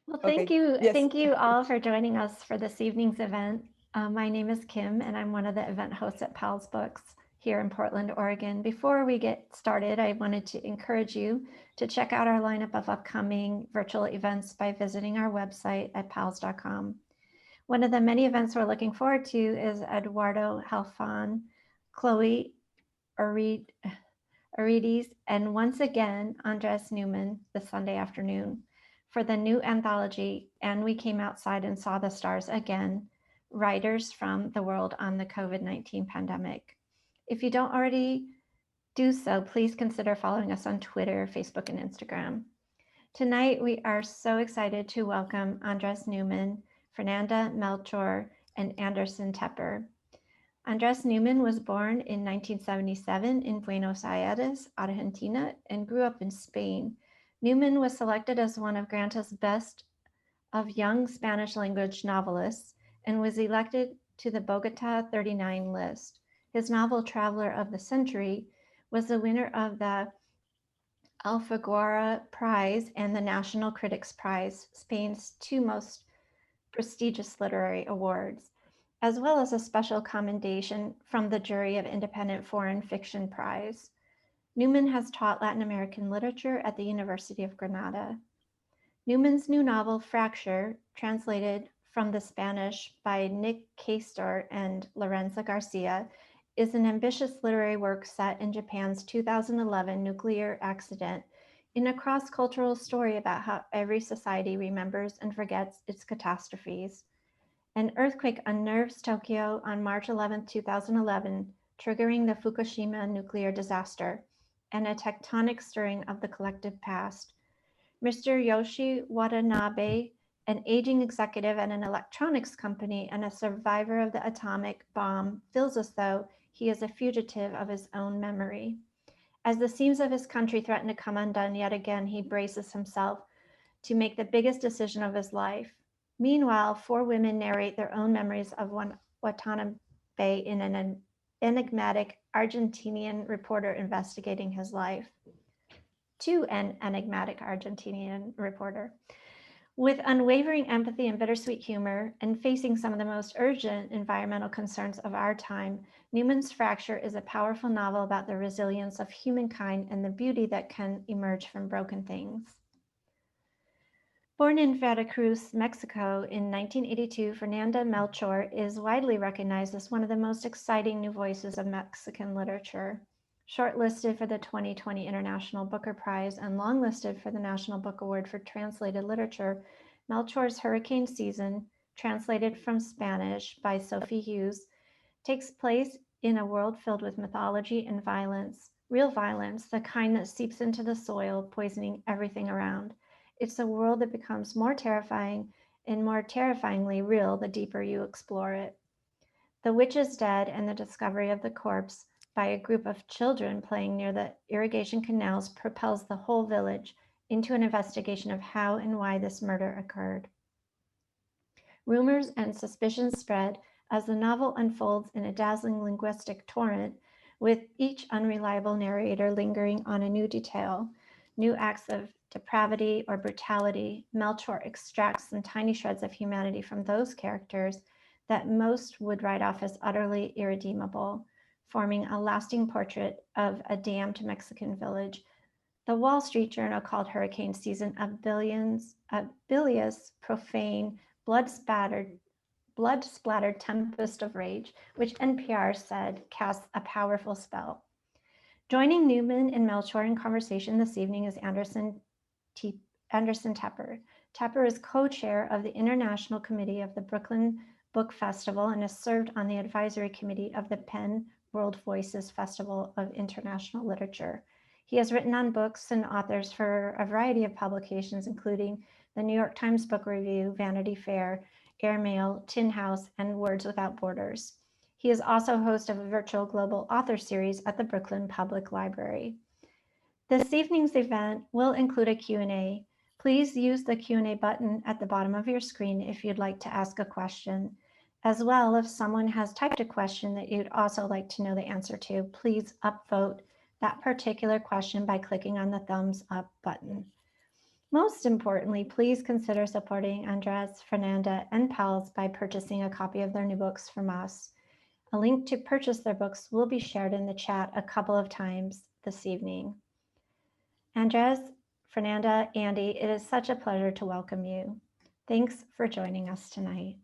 Well, Okay. Yes. thank you all for joining us for this evening's event. My name is Kim, and I'm one of the event hosts at Powell's Books here in Portland, Oregon. Before we get started, I wanted to encourage you to check out our lineup of upcoming virtual events by visiting our website at pals.com. One of the many events we're looking forward to is Eduardo Halfon, Chloe Arid, Arides, and once again, Andrés Neuman this Sunday afternoon for the new anthology, And We Came Outside and Saw the Stars Again, Writers from the World on the COVID-19 Pandemic. If you don't already do so, please consider following us on Twitter, Facebook, and Instagram. Tonight, we are so excited to welcome Andrés Neuman, Fernanda Melchor, and Anderson Tepper. Andrés Neuman was born in 1977 in Buenos Aires, Argentina, and grew up in Spain. Neuman was selected as one of Granta's best of young Spanish language novelists and was elected to the Bogota 39 list. His novel Traveler of the Century was the winner of the Alfaguara Prize and the National Critics Prize, Spain's two most prestigious literary awards, as well as a special commendation from the jury of Independent Foreign Fiction Prize. Neuman has taught Latin American literature at the University of Granada. Neuman's new novel, Fracture, translated from the Spanish by Nick Caistor and Lorenza Garcia, is an ambitious literary work set in Japan's 2011 nuclear accident in a cross-cultural story about how every society remembers and forgets its catastrophes. An earthquake unnerves Tokyo on March 11, 2011, triggering the Fukushima nuclear disaster, and a tectonic stirring of the collective past. Mr. Yoshie Watanabe, an aging executive at an electronics company and a survivor of the atomic bomb, feels as though he is a fugitive of his own memory. As the seams of his country threaten to come undone yet again, he braces himself to make the biggest decision of his life. Meanwhile, four women narrate their own memories of Watanabe in an enigmatic Argentinian reporter investigating his life. To an enigmatic Argentinian reporter. With unwavering empathy and bittersweet humor, and facing some of the most urgent environmental concerns of our time, Neuman's Fracture is a powerful novel about the resilience of humankind and the beauty that can emerge from broken things. Born in Veracruz, Mexico in 1982, Fernanda Melchor is widely recognized as one of the most exciting new voices of Mexican literature. Shortlisted for the 2020 International Booker Prize and longlisted for the National Book Award for Translated Literature, Melchor's Hurricane Season, translated from Spanish by Sophie Hughes, takes place in a world filled with mythology and violence, real violence, the kind that seeps into the soil, poisoning everything around. It's a world that becomes more terrifying and more terrifyingly real the deeper you explore it. The witch is dead, and the discovery of the corpse by a group of children playing near the irrigation canals propels the whole village into an investigation of how and why this murder occurred. Rumors and suspicions spread as the novel unfolds in a dazzling linguistic torrent, with each unreliable narrator lingering on a new detail, new acts of depravity or brutality. Melchor extracts some tiny shreds of humanity from those characters that most would write off as utterly irredeemable, forming a lasting portrait of a damned Mexican village. The Wall Street Journal called Hurricane Season a bilious, profane, blood-splattered tempest of rage, which NPR said casts a powerful spell. Joining Neuman and Melchor in conversation this evening is Anderson Tepper. Tepper is co-chair of the International Committee of the Brooklyn Book Festival and has served on the advisory committee of the PEN World Voices Festival of International Literature. He has written on books and authors for a variety of publications, including the New York Times Book Review, Vanity Fair, Airmail, Tin House, and Words Without Borders. He is also host of a virtual global author series at the Brooklyn Public Library. This evening's event will include a Q&A. Please use the Q&A button at the bottom of your screen if you'd like to ask a question. As well, if someone has typed a question that you'd also like to know the answer to, please upvote that particular question by clicking on the thumbs up button. Most importantly, please consider supporting Andrés, Fernanda, and Powell's by purchasing a copy of their new books from us. A link to purchase their books will be shared in the chat a couple of times this evening. Andrés, Fernanda, Andy, it is such a pleasure to welcome you. Thanks for joining us tonight.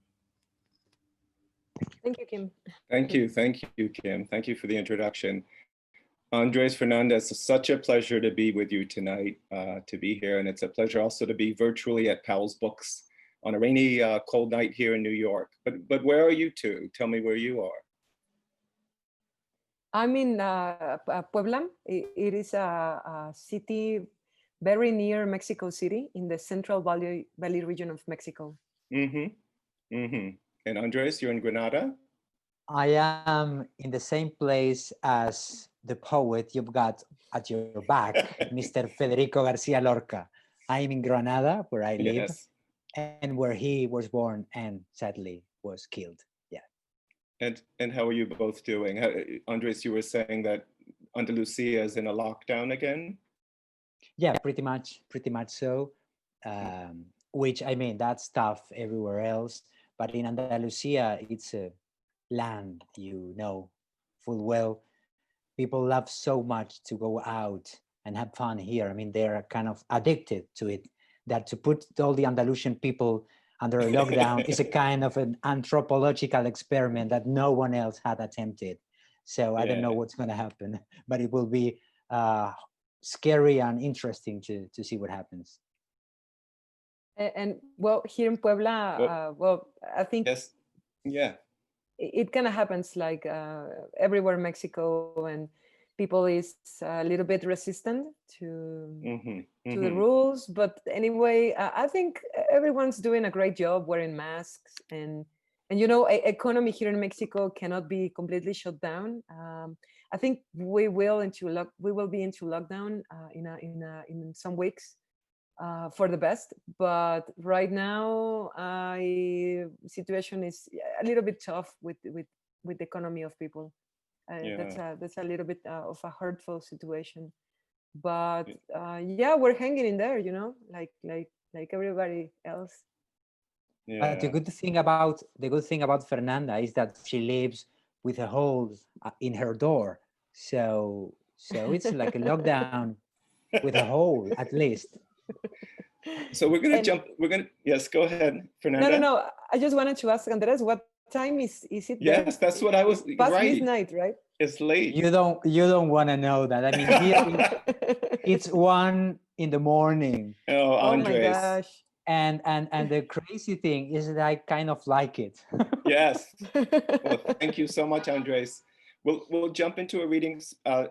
Thank you, Kim. Thank you, Kim. Thank you for the introduction. Andrés, Fernanda, it's such a pleasure to be with you tonight, to be here. And it's a pleasure also to be virtually at Powell's Books on a rainy, cold night here in New York. But where are you two? Tell me where you are. I'm in Puebla. It is a city very near Mexico City in the Central Valley region of Mexico. And Andrés, you're in Granada? I am in the same place as the poet you've got at your back, Mr. Federico Garcia Lorca. I'm in Granada, where I live, Yes. and where he was born and sadly was killed. Yeah. And how are you both doing? Andrés, you were saying that Andalusia is in a lockdown again? Yeah, pretty much so. Which, I mean, that's tough everywhere else. But in Andalusia, it's a land, you know full well. People love so much to go out and have fun here. I mean, they're kind of addicted to it, that to put all the Andalusian people under a lockdown is a kind of an anthropological experiment that no one else had attempted. So I don't know what's going to happen, but it will be scary and interesting to see what happens. And well, here in Puebla, well, I think it kind of happens like everywhere in Mexico, and people is a little bit resistant to the rules. But anyway, I think everyone's doing a great job wearing masks, and you know, economy here in Mexico cannot be completely shut down. I think we will be into lockdown in some weeks. For the best, but right now situation is a little bit tough with the economy of people. That's a little bit of a hurtful situation, but yeah, we're hanging in there, you know, like everybody else. But the good thing about Fernanda is that she lives with a hole in her door, so it's like a lockdown with a hole at least. So we're gonna yes, go ahead, Fernanda. No, I just wanted to ask Andrés, what time is it? Yes, that's what I was past midnight, right? It's late. You don't want to know that. I mean, here it's 1 a.m. Oh my gosh. And the crazy thing is that I kind of like it. Yes. Well, thank you so much, Andrés. We'll jump into a reading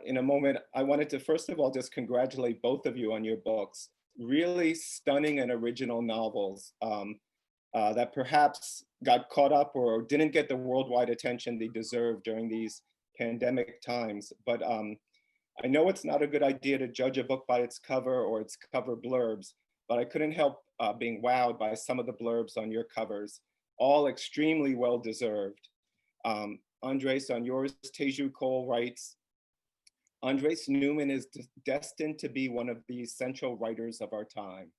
in a moment. I wanted to first of all just congratulate both of you on your books. Really stunning and original novels that perhaps got caught up or didn't get the worldwide attention they deserve during these pandemic times. But I know it's not a good idea to judge a book by its cover or its cover blurbs, but I couldn't help being wowed by some of the blurbs on your covers, all extremely well-deserved. Andrés, on yours, Teju Cole writes, Andrés Neuman is destined to be one of the essential writers of our time.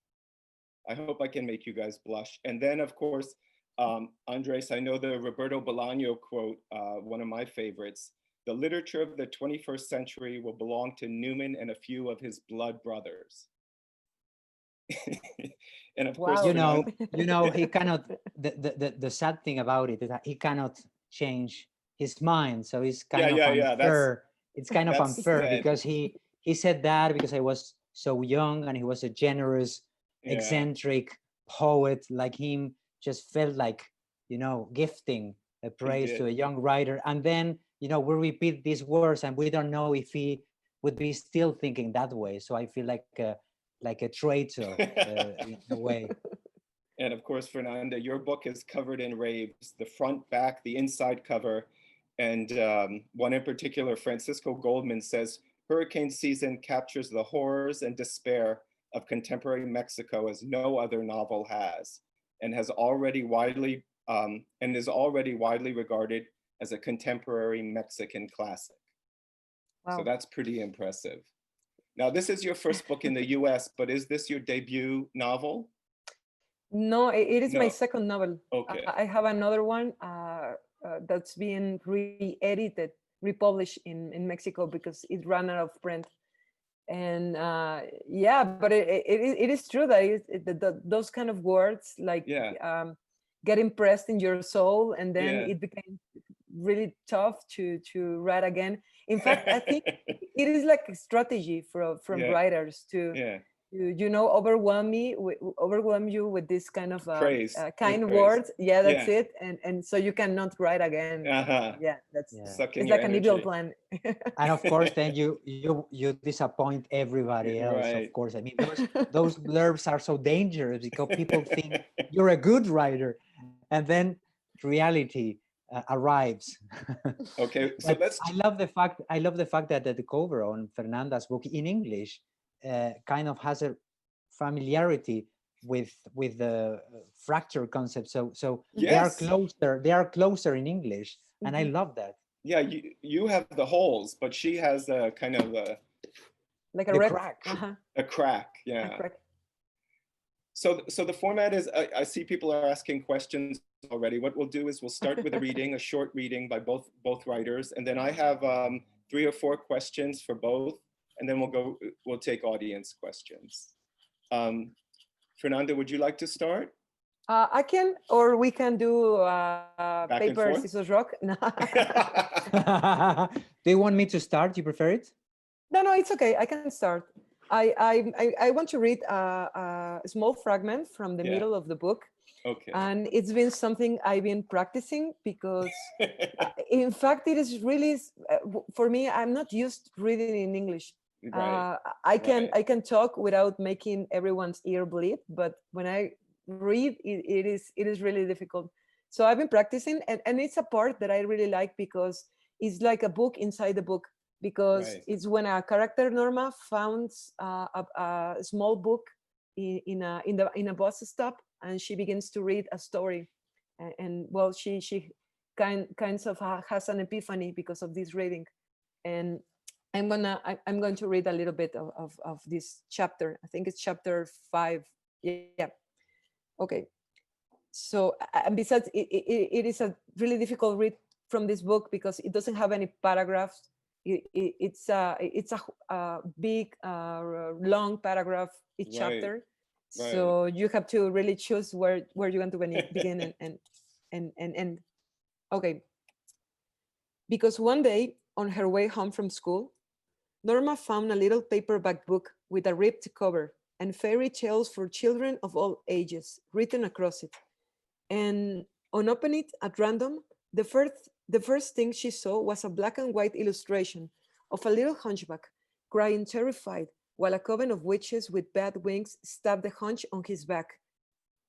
I hope I can make you guys blush. And then, of course, Andrés, I know the Roberto Bolaño quote, one of my favorites, the literature of the 21st century will belong to Neuman and a few of his blood brothers. And of course, you know, he cannot, the sad thing about it is that he cannot change his mind. So it's kind of unfair. It's kind of unfair because he said that because I was so young and he was a generous, eccentric poet like him, just felt like, you know, gifting a praise to a young writer. And then, you know, we repeat these words and we don't know if he would be still thinking that way. So I feel like a traitor in a way. And of course, Fernanda, your book is covered in raves, the front, back, the inside cover. And one in particular, Francisco Goldman says, hurricane season captures the horrors and despair of contemporary Mexico as no other novel has, and is already widely regarded as a contemporary Mexican classic. Wow. So that's pretty impressive. Now, this is your first book in the US, but is this your debut novel? No, it is my No. second novel. Okay. I have another one that's being re-edited, republished in Mexico because it ran out of print. And yeah, but it is true that those kind of words like get impressed in your soul, and then it became really tough to write again. In fact, I think it is like a strategy from writers to overwhelm you with this kind of praise, kind praise. words. Yeah, that's it. And so you cannot write again. Yeah, that's sucking it's your like an energy. evil plan. And of course, then you disappoint everybody else. Right. Of course, I mean those blurbs are so dangerous because people think you're a good writer, and then reality arrives. Okay, so let's. I love the fact that the cover on Fernanda's book in English kind of has a familiarity with the fracture concept. So Yes. they are closer in English, and I love that. Yeah, you have the holes, but she has a kind of like a crack. A crack, yeah. A crack. So the format is, I see people are asking questions already. What we'll do is we'll start with a reading, a short reading by both writers, and then I have 3 or 4 questions for both, and then we'll take audience questions. Fernanda, would you like to start? I can, or we can do Back paper, scissors, rock. No. Do you want me to start? Do you prefer it? No, it's okay. I can start. I want to read a small fragment from the middle of the book. Okay. And it's been something I've been practicing because, in fact, it is really, for me, I'm not used to reading in English. Right. I can talk without making everyone's ear bleed, but when I read, it is really difficult. So I've been practicing, and it's a part that I really like because it's like a book inside the book. Because it's when a character, Norma, finds a small book in a bus stop, and she begins to read a story, and well, she kinds of has an epiphany because of this reading, and I'm going to read a little bit of this chapter. I think it's chapter 5. Yeah. Okay. So, and besides, it is a really difficult read from this book because it doesn't have any paragraphs. It's a big long paragraph each chapter, so you have to really choose where you want to begin and end. Okay. Because one day on her way home from school, Norma found a little paperback book with a ripped cover and fairy tales for children of all ages written across it. And on opening it at random, the first thing she saw was a black and white illustration of a little hunchback crying terrified while a coven of witches with bad wings stabbed the hunch on his back.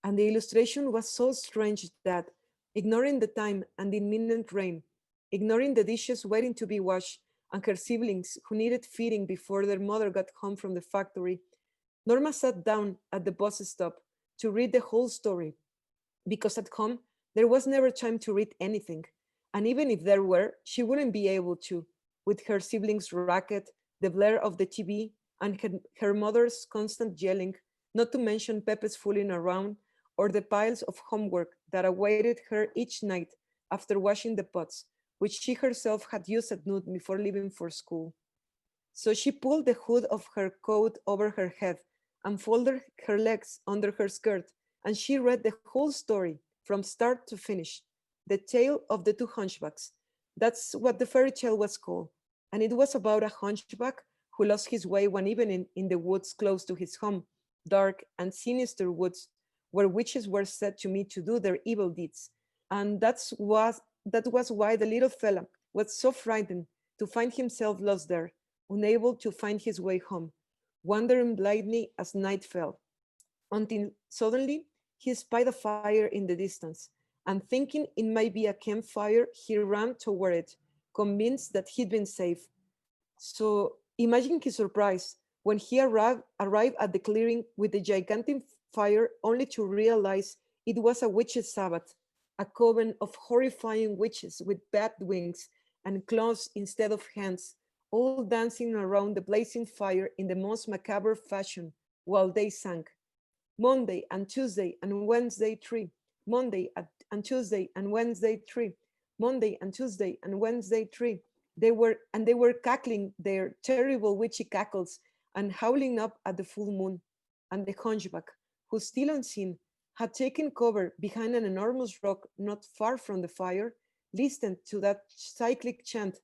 And the illustration was so strange that, ignoring the time and the imminent rain, ignoring the dishes waiting to be washed and her siblings who needed feeding before their mother got home from the factory, Norma sat down at the bus stop to read the whole story, because at home there was never time to read anything. And even if there were, she wouldn't be able to, with her siblings' racket, the blare of the TV, and her mother's constant yelling, not to mention Pepe's fooling around, or the piles of homework that awaited her each night after washing the pots, which she herself had used at noon before leaving for school. So she pulled the hood of her coat over her head and folded her legs under her skirt, and she read the whole story from start to finish, the tale of the two hunchbacks. That's what the fairy tale was called, and it was about a hunchback who lost his way one evening in the woods close to his home, dark and sinister woods where witches were said to meet to do their evil deeds. And that was why the little fella was so frightened to find himself lost there, unable to find his way home, wandering blindly as night fell, until suddenly he spied a fire in the distance, and thinking it might be a campfire, he ran toward it, convinced that he'd been safe. So imagine his surprise when he arrived at the clearing with the gigantic fire, only to realize it was a witches' Sabbath, a coven of horrifying witches with bad wings and claws instead of hands, all dancing around the blazing fire in the most macabre fashion while they sang. Monday and Tuesday and Wednesday 3. Monday and Tuesday and Wednesday 3. Monday and Tuesday and Wednesday 3. They were cackling their terrible witchy cackles and howling up at the full moon. And the hunchback, who still unseen, had taken cover behind an enormous rock not far from the fire, listened to that cyclic chant,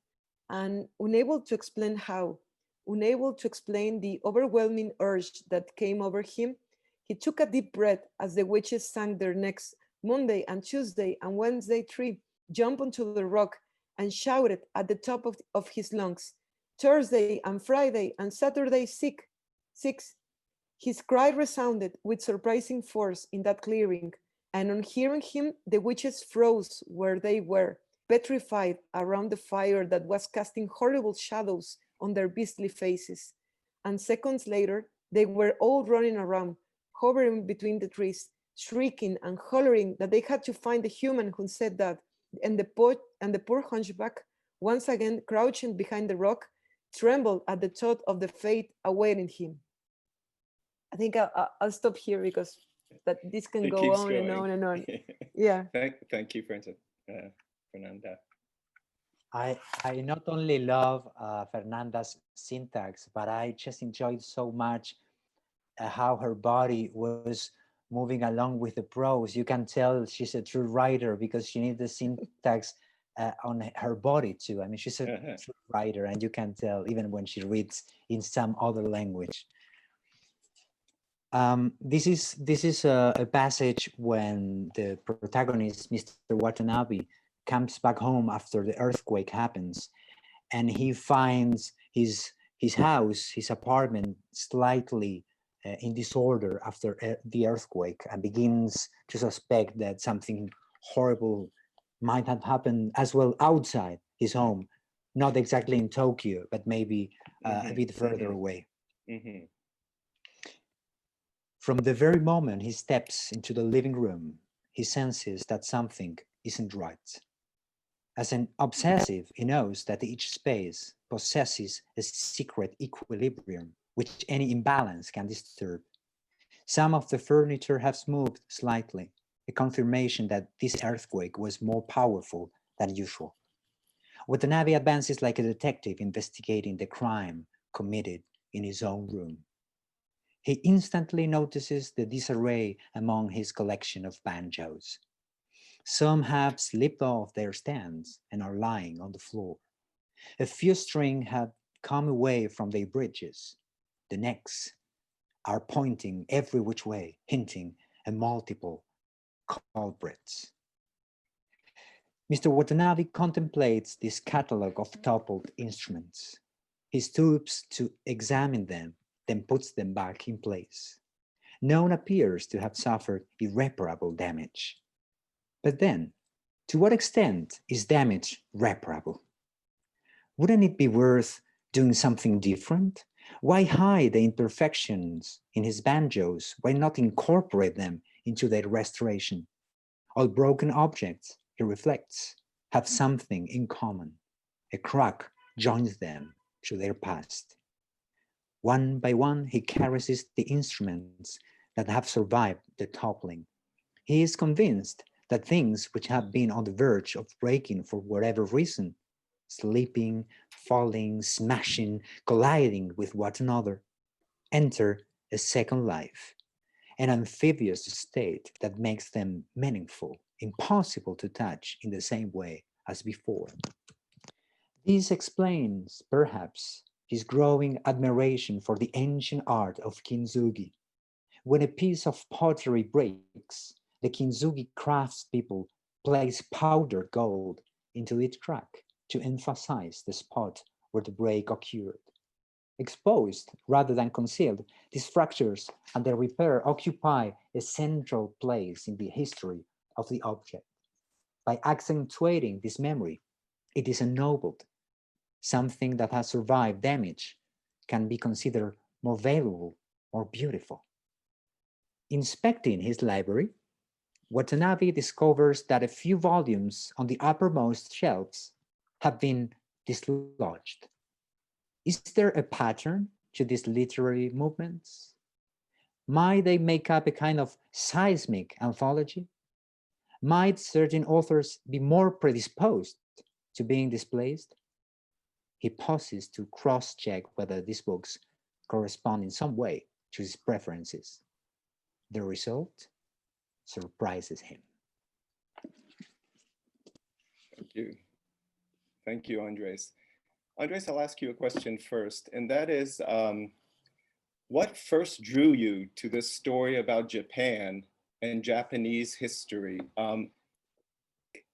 and unable to explain how, unable to explain the overwhelming urge that came over him, he took a deep breath as the witches sang their next Monday and Tuesday and Wednesday 3, jumped onto the rock and shouted at the top of his lungs, Thursday and Friday and Saturday 6. His cry resounded with surprising force in that clearing, and on hearing him, the witches froze where they were, petrified around the fire that was casting horrible shadows on their beastly faces. And seconds later, they were all running around, hovering between the trees, shrieking and hollering that they had to find the human who said that, and the poor hunchback, once again crouching behind the rock, trembled at the thought of the fate awaiting him. I think I'll stop here because this can go on and on and on. Yeah. Thank you, Fernanda. I not only love Fernanda's syntax, but I just enjoyed so much how her body was moving along with the prose. You can tell she's a true writer because she needs the syntax on her body too. I mean, she's a true writer, and you can tell even when she reads in some other language. This is a passage when the protagonist, Mr. Watanabe, comes back home after the earthquake happens, and he finds his house, his apartment, slightly in disorder after the earthquake, and begins to suspect that something horrible might have happened as well outside his home, not exactly in Tokyo, but maybe a bit further away. From the very moment he steps into the living room, he senses that something isn't right. As an obsessive, he knows that each space possesses a secret equilibrium which any imbalance can disturb. Some of the furniture has moved slightly, a confirmation that this earthquake was more powerful than usual. Watanabe advances like a detective investigating the crime committed in his own room. He instantly notices the disarray among his collection of banjos. Some have slipped off their stands and are lying on the floor. A few strings have come away from their bridges. The necks are pointing every which way, hinting at multiple culprits. Mr. Watanabe contemplates this catalogue of toppled instruments. He stoops to examine them, then puts them back in place. None appears to have suffered irreparable damage. But then, to what extent is damage reparable? Wouldn't it be worth doing something different? Why hide the imperfections in his banjos? Why not incorporate them into their restoration? All broken objects, he reflects, have something in common. A crack joins them to their past. One by one, he caresses the instruments that have survived the toppling. He is convinced that things which have been on the verge of breaking for whatever reason, slipping, falling, smashing, colliding with one another, enter a second life, an amphibious state that makes them meaningful, impossible to touch in the same way as before. This explains, perhaps, his growing admiration for the ancient art of kintsugi. When a piece of pottery breaks, the kintsugi craftspeople place powdered gold into each crack to emphasize the spot where the break occurred. Exposed rather than concealed, these fractures and their repair occupy a central place in the history of the object. By accentuating this memory, it is ennobled. Something that has survived damage can be considered more valuable, more beautiful. Inspecting his library, Watanabe discovers that a few volumes on the uppermost shelves have been dislodged. Is there a pattern to these literary movements? Might they make up a kind of seismic anthology? Might certain authors be more predisposed to being displaced? He pauses to cross-check whether these books correspond in some way to his preferences. The result surprises him. Thank you. Thank you, Andres. Andres, I'll ask you a question first, and that is, what first drew you to this story about Japan and Japanese history?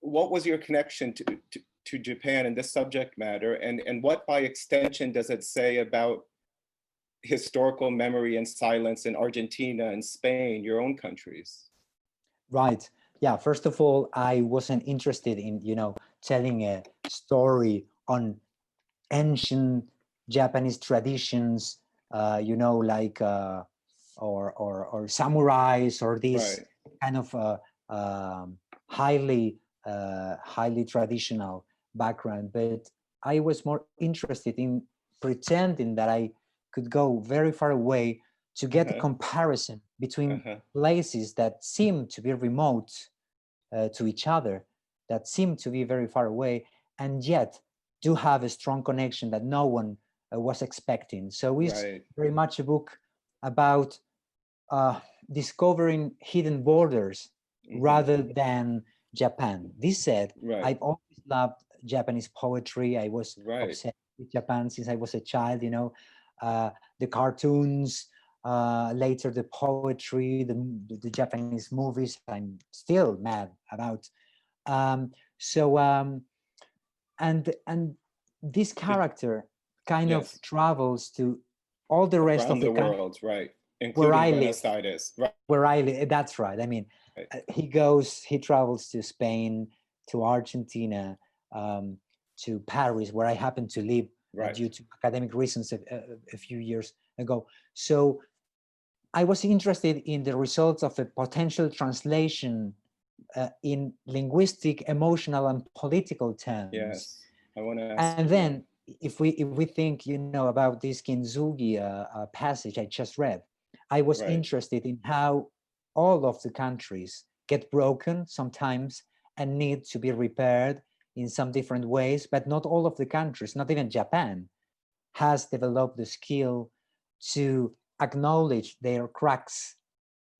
What was your connection to Japan and this subject matter, and what by extension does it say about historical memory and silence in Argentina and Spain, your own countries? Right. Yeah. First of all, I wasn't interested in, telling a story on ancient Japanese traditions, like or samurais or this kind of highly traditional background. But I was more interested in pretending that I could go very far away to get a comparison between places that seem to be remote to each other, that seem to be very far away, and yet do have a strong connection that no one was expecting. So it's very much a book about discovering hidden borders rather than Japan. This said, I've always loved Japanese poetry. I was obsessed with Japan since I was a child, the cartoons, later the poetry, the Japanese movies, I'm still mad about. And this character kind of travels to all the rest around of the world, including Buenos Aires. Where I live, that's right. I mean, he travels to Spain, to Argentina, to Paris, where I happen to live due to academic reasons a few years ago. So I was interested in the results of a potential translation in linguistic, emotional, and political terms. Yes, I want to ask. And then, if we think, about this Kintsugi passage I just read, I was interested in how all of the countries get broken sometimes and need to be repaired in some different ways, but not all of the countries, not even Japan, has developed the skill to acknowledge their cracks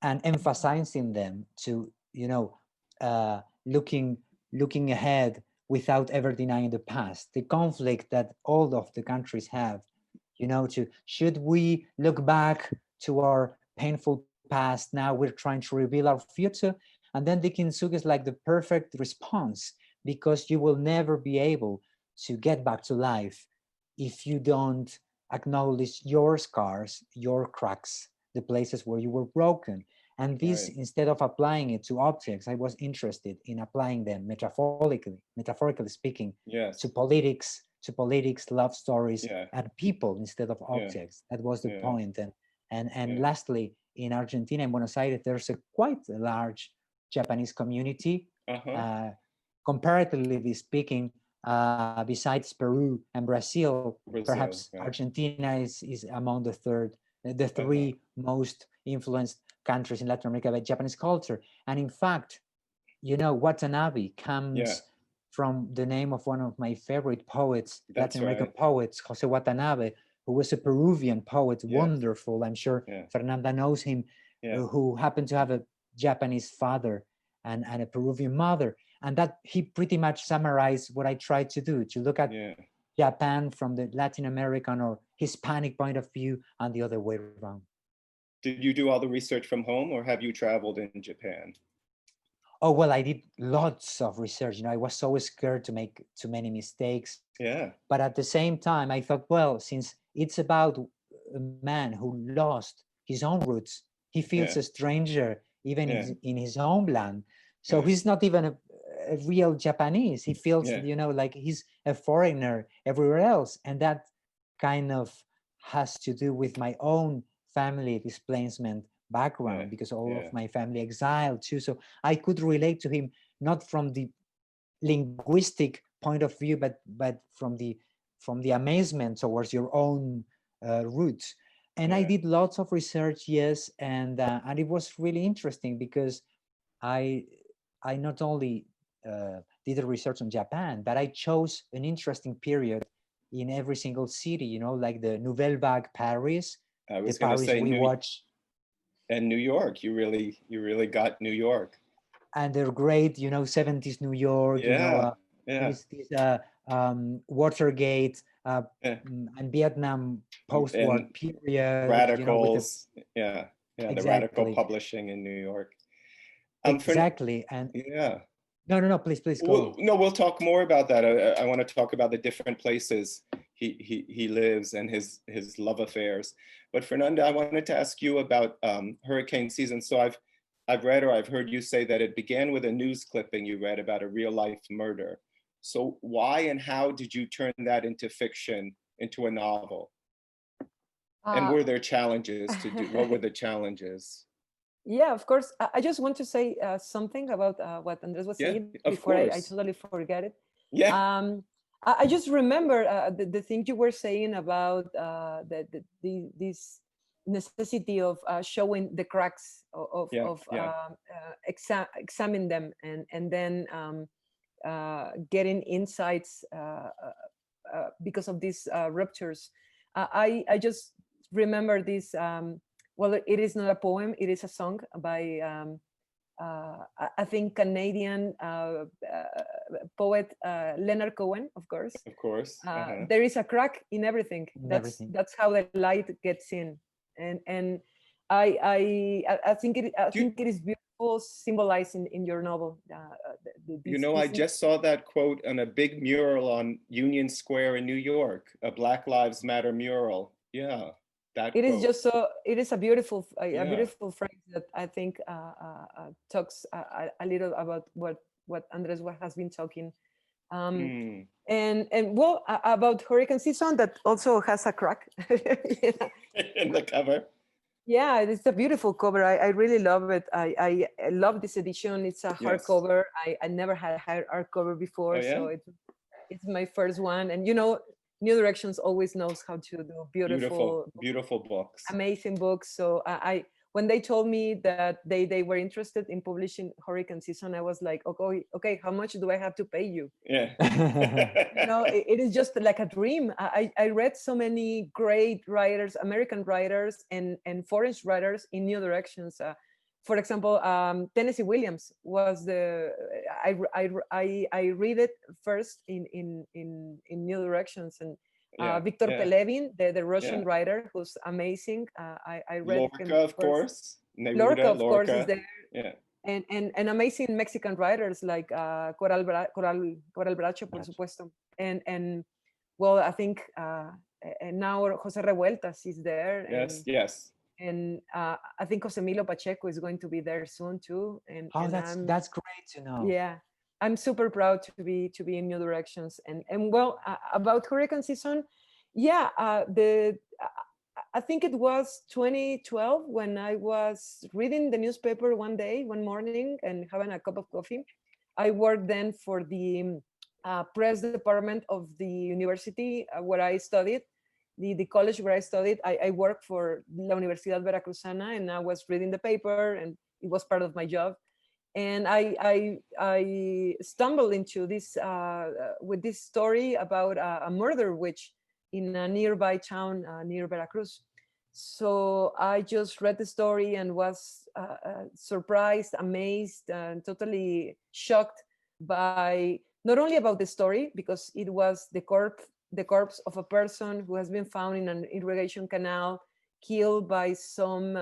and emphasizing them to, looking ahead without ever denying the past, the conflict that all of the countries have, should we look back to our painful past? Now we're trying to reveal our future. And then the kintsugi is like the perfect response, because you will never be able to get back to life if you don't acknowledge your scars, your cracks, the places where you were broken. And this, instead of applying it to objects, I was interested in applying them metaphorically speaking, to politics, love stories, and people instead of objects. That was the point. And lastly, in Argentina, in Buenos Aires, there's quite a large Japanese community, comparatively speaking, besides Peru and Brazil, perhaps Argentina is among the three most influenced countries in Latin America by Japanese culture. And in fact, Watanabe comes from the name of one of my favorite poets, Latin American poets, Jose Watanabe, who was a Peruvian poet, wonderful. I'm sure Fernanda knows him, who happened to have a Japanese father and a Peruvian mother. And that he pretty much summarized what I tried to do, to look at Japan from the Latin American or Hispanic point of view and the other way around. Did you do all the research from home, or have you traveled in Japan? Oh, well, I did lots of research. I was so scared to make too many mistakes. But at the same time, I thought, well, since it's about a man who lost his own roots, he feels a stranger even in his homeland. So he's not even a real Japanese. He feels, like he's a foreigner everywhere else. And that kind of has to do with my own family displacement background, because all of my family exiled too. So I could relate to him, not from the linguistic point of view, but from from the amazement towards your own roots. And I did lots of research, yes, and it was really interesting because I not only did the research on Japan, but I chose an interesting period in every single city, you know, like the Nouvelle Vague Paris, I was the going to Paris say we watch. And New York, you really got New York. And the great, you know, 70s New York, you know, this Watergate and Vietnam post-war and period, radicals, you know, the radical publishing in New York. Exactly. And no, please go. We'll talk more about that. I want to talk about the different places he lives and his love affairs. But Fernanda, I wanted to ask you about hurricane season. So I've read, or I've heard you say that it began with a news clipping you read about a real life murder. So why and how did you turn that into fiction, into a novel? And were there challenges to do? What were the challenges? Yeah, of course. I just want to say something about what Andres was saying before I totally forget it. Yeah. I just remember the thing you were saying about this necessity of showing the cracks of examine them and then getting insights because of these ruptures. I just remember this. Well, it is not a poem; it is a song by I think Canadian poet Leonard Cohen, of course. Of course. There is a crack in everything. That's how the light gets in, and I think it is beautiful, symbolized in your novel. You know, I just saw that quote on a big mural on Union Square in New York, a Black Lives Matter mural. Yeah. It is just so. It is a beautiful phrase that I think talks a little about what Andres has been talking, and well about hurricane season that also has a crack in the cover. Yeah, it's a beautiful cover. I really love it. I love this edition. It's a hardcover. I never had a hardcover before, so it's my first one. And you know, New Directions always knows how to do beautiful books, amazing books. So when they told me that they were interested in publishing Hurricane Season, I was like, okay, how much do I have to pay you? Yeah. You know, it is just like a dream. I read so many great writers, American writers and foreign writers in New Directions. For example, Tennessee Williams was I read it first in New Directions, and Victor Pelevin, the Russian writer, who's amazing. I read Lorca, him of course. Lorca, of course, is there. Yeah. And amazing Mexican writers like Coral Bracho, por supuesto. And well, I think and now Jose Revueltas is there. Yes. And I think Jose Milo Pacheco is going to be there soon too. And that's great to know. Yeah, I'm super proud to be in New Directions. And well, about hurricane season, yeah, I think it was 2012 when I was reading the newspaper one morning and having a cup of coffee. I worked then for the press department of the university where I studied. The college where I studied, I worked for La Universidad Veracruzana, and I was reading the paper, and it was part of my job. And I stumbled into this with this story about a murder witch in a nearby town near Veracruz. So I just read the story and was surprised, amazed, and totally shocked by not only about the story, because it was the corpse of a person who has been found in an irrigation canal, killed by some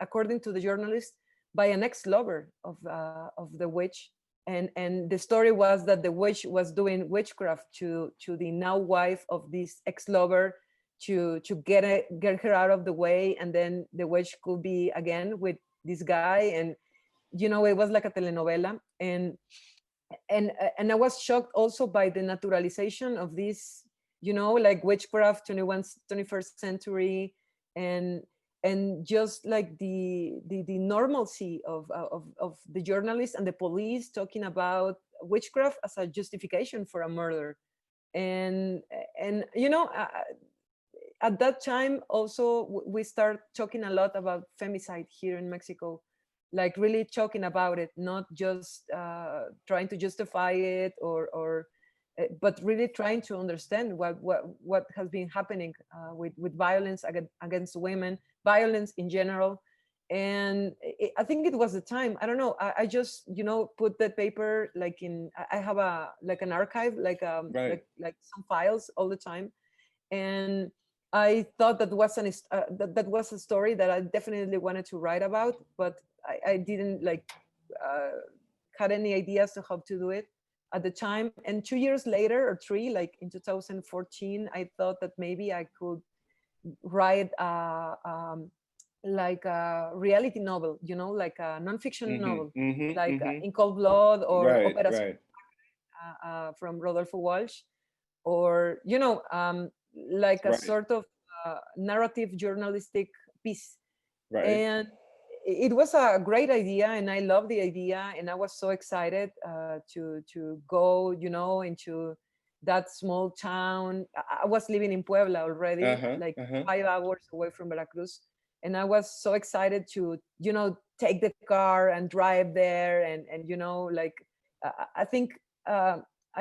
according to the journalist, by an ex-lover of the witch. And the story was that the witch was doing witchcraft to the now wife of this ex-lover to get her out of the way, and then the witch could be again with this guy. And you know, it was like a telenovela. And I was shocked also by the naturalization of this, you know, like witchcraft, 21st century, and just like the normalcy of the journalists and the police talking about witchcraft as a justification for a murder. And at that time also we start talking a lot about femicide here in Mexico, like really talking about it, not just trying to justify it or but really trying to understand what has been happening with violence against women, violence in general. And I think it was the time. I don't know. I just put that paper like in. I have an archive, like some files all the time, and I thought that was that was a story that I definitely wanted to write about, but I didn't had any ideas to how to do it at the time. And 2 years later or 3, like in 2014, I thought that maybe I could write like a reality novel, like a nonfiction novel, like In Cold Blood or Opera from Rodolfo Walsh, or like a sort of narrative journalistic piece. And it was a great idea, and I loved the idea, and I was so excited to go into that small town. I was living in Puebla already, 5 hours away from Veracruz, and I was so excited to take the car and drive there, and I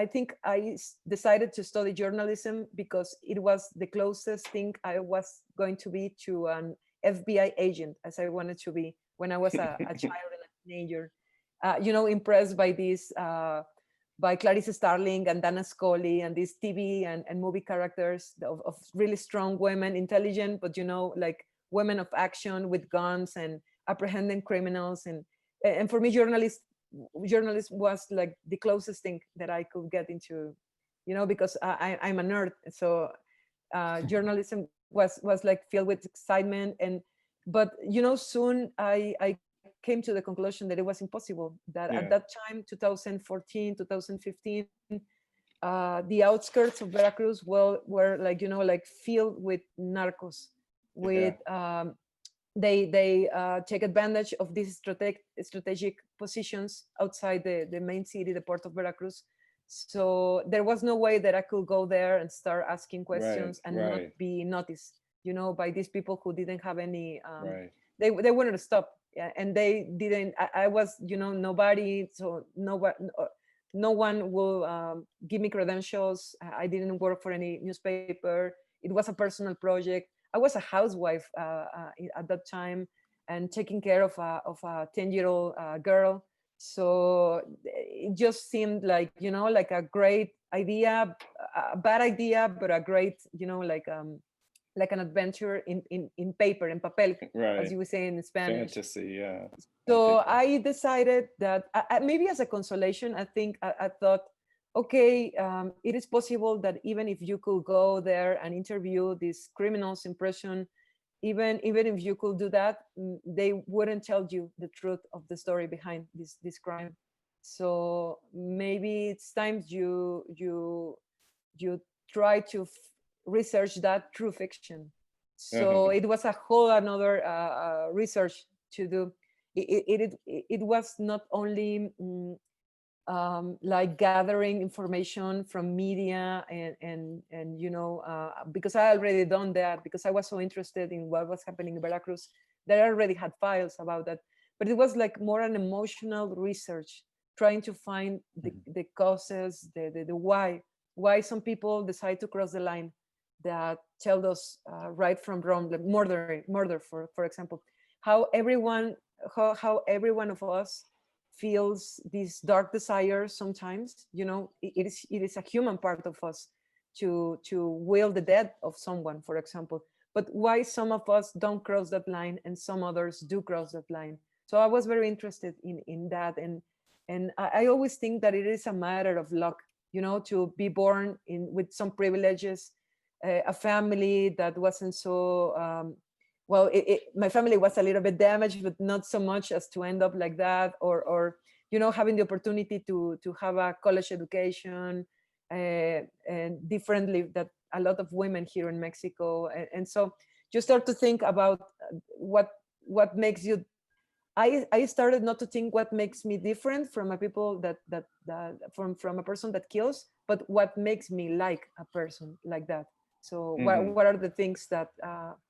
think I decided to study journalism because it was the closest thing I was going to be to an FBI agent, as I wanted to be when I was a child and a teenager. Impressed by this, by Clarice Starling and Dana Scully and these TV and movie characters of really strong women, intelligent, but like women of action with guns and apprehending criminals. And for me, journalism was like the closest thing that I could get into, because I'm a nerd. So journalism was like filled with excitement. But soon I came to the conclusion that it was impossible, that at that time, 2014, 2015, the outskirts of Veracruz were like filled with narcos, with they take advantage of these strategic positions outside the main city, the port of Veracruz. So there was no way that I could go there and start asking questions and not be noticed, by these people who didn't have any. They wanted to stop, and they didn't. I was, nobody, so no one will give me credentials. I didn't work for any newspaper. It was a personal project. I was a housewife at that time and taking care of a 10-year-old girl. So it just seemed like, like a great idea, a bad idea, but a great, like an adventure in paper, in papel, as you would say in Spanish. Fantasy, yeah. So I decided that maybe as a consolation, I thought, okay, it is possible that even if you could go there and interview these criminals in prison, even if you could do that, they wouldn't tell you the truth of the story behind this crime. So maybe it's time you try to research that through fiction. So it was a whole another research to do. It was not only like gathering information from media and because I already done that, because I was so interested in what was happening in Veracruz, that I already had files about that. But it was like more an emotional research, trying to find the causes, the why some people decide to cross the line that tell us right from wrong, like murder, for example, how every one of us feels these dark desires sometimes. It is a human part of us to will the death of someone, for example. But why some of us don't cross that line and some others do cross that line? So I was very interested in that, and I always think that it is a matter of luck, to be born with some privileges, a family that wasn't so well, my family was a little bit damaged, but not so much as to end up like that, or having the opportunity to have a college education, and differently that a lot of women here in Mexico. And so you start to think about what makes you I started not to think what makes me different from a people that from a person that kills, but what makes me like a person like that. So what are the things that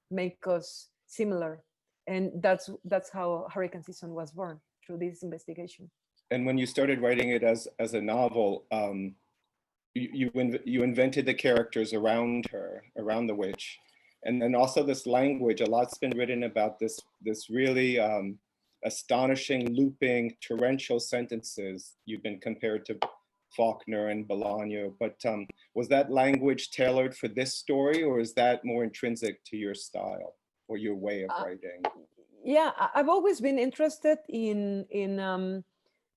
make us similar? And that's how Hurricane Season was born, through this investigation. And when you started writing it as a novel, you invented the characters around her, around the witch, and then also this language. A lot's been written about this really astonishing, looping, torrential sentences. You've been compared to Faulkner and Bolaño, but was that language tailored for this story, or is that more intrinsic to your style or your way of writing? Yeah, I've always been interested in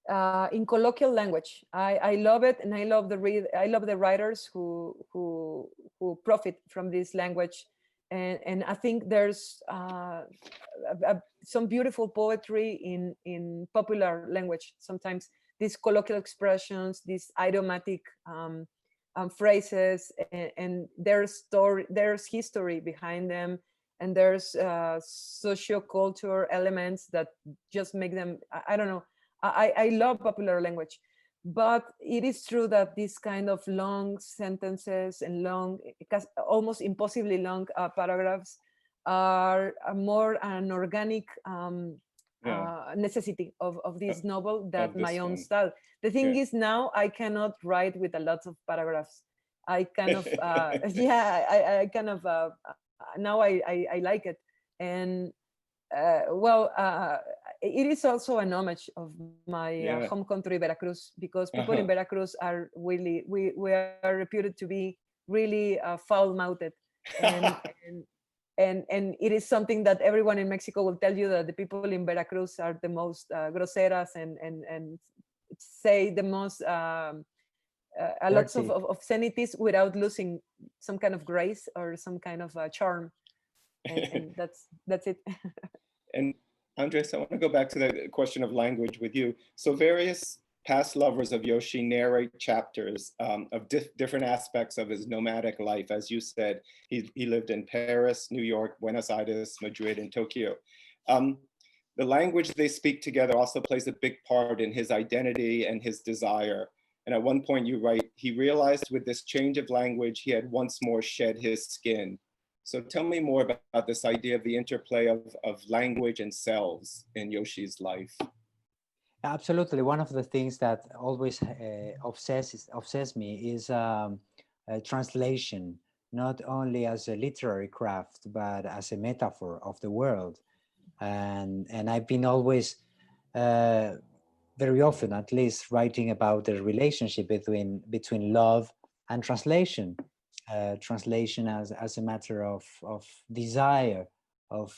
colloquial language. I love it, and I love the writers who profit from this language, and I think there's some beautiful poetry in popular language. Sometimes these colloquial expressions, these idiomatic phrases, and there's history behind them, and there's socio-cultural elements that just make them, I don't know. I love popular language, but it is true that these kind of long sentences and long, almost impossibly long paragraphs are more an organic necessity of this novel than my own style. The thing is, now I cannot write with a lot of paragraphs. I kind of, I kind of, now I like it. And it is also an homage of my home country, Veracruz, because people in Veracruz are really, we are reputed to be really foul-mouthed, and it is something that everyone in Mexico will tell you, that the people in Veracruz are the most groseras and say the most a lot of obscenities without losing some kind of grace or some kind of charm, and that's it. And Andres, I want to go back to the question of language with you. So various past lovers of Yoshie narrate chapters of different aspects of his nomadic life. As you said, he lived in Paris, New York, Buenos Aires, Madrid, and Tokyo. The language they speak together also plays a big part in his identity and his desire. And at one point you write, he realized with this change of language, he had once more shed his skin. So tell me more about this idea of the interplay of language and selves in Yoshie's life. Absolutely. One of the things that always obsesses me is translation, not only as a literary craft, but as a metaphor of the world. And I've been always, very often at least, writing about the relationship between love and translation. Translation as a matter of desire, of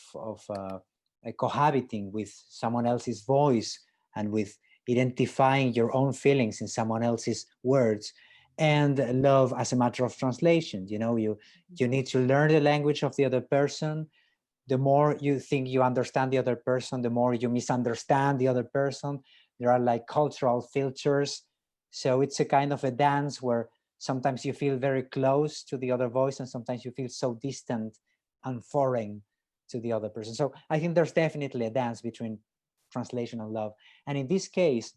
cohabiting with someone else's voice, and with identifying your own feelings in someone else's words, and love as a matter of translation. You know, you need to learn the language of the other person. The more you think you understand the other person, the more you misunderstand the other person. There are like cultural filters. So it's a kind of a dance where sometimes you feel very close to the other voice, and sometimes you feel so distant and foreign to the other person. So I think there's definitely a dance between translation and love. And in this case,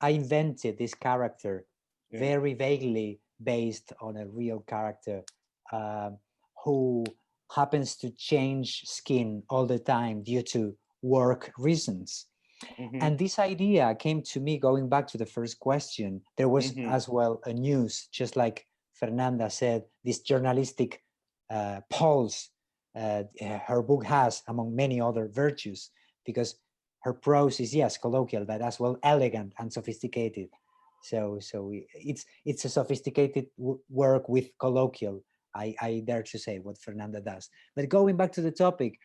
I invented this character very vaguely based on a real character who happens to change skin all the time due to work reasons. And this idea came to me going back to the first question. There was as well a news, just like Fernanda said, this journalistic pulse her book has, among many other virtues, because her prose is, yes, colloquial, but as well elegant and sophisticated. So it's a sophisticated work with colloquial. I dare to say what Fernanda does. But going back to the topic,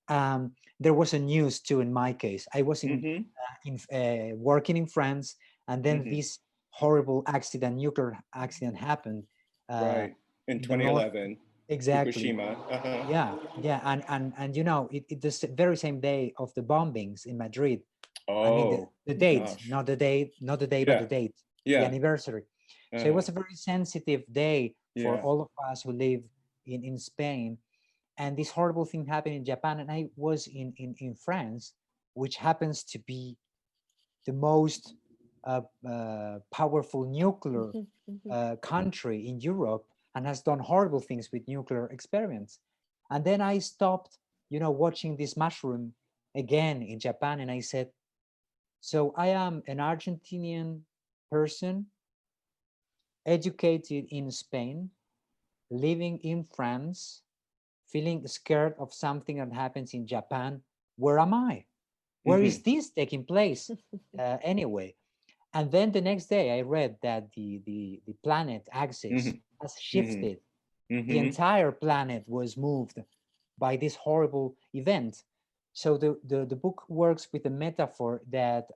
there was a news too in my case. I was working in France, and then this horrible accident, nuclear accident happened. Right, in 2011. Exactly. Fukushima. Yeah, and you know, it the very same day of the bombings in Madrid. Oh, I mean the date, gosh. not the day, but the date, the anniversary. So it was a very sensitive day for all of us who live in Spain. And this horrible thing happened in Japan, and I was in France, which happens to be the most powerful nuclear country in Europe and has done horrible things with nuclear experiments. And then I stopped, watching this mushroom again in Japan, and I said, so I am an Argentinian person, educated in Spain, living in France, feeling scared of something that happens in Japan. Where am I? Where is this taking place anyway? And then the next day I read that the planet axis has shifted. The entire planet was moved by this horrible event. So the book works with a metaphor that,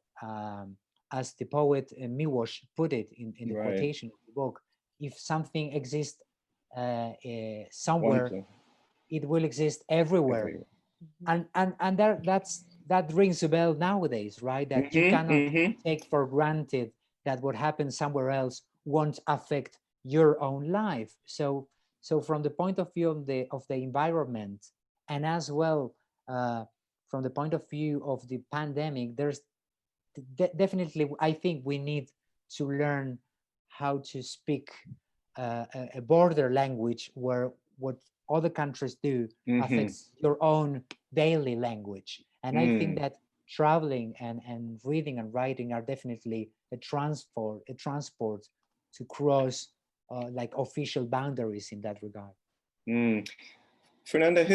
as the poet Miłosz put it in the quotation of the book, if something exists somewhere, it will exist everywhere. And that rings a bell nowadays, right? That you cannot take for granted that what happens somewhere else won't affect your own life. So from the point of view of the environment, and as well from the point of view of the pandemic, there's definitely, I think we need to learn how to speak a border language where what other countries do affects your own daily language. And I think that traveling and reading and writing are definitely a transport to cross like official boundaries in that regard. Fernanda,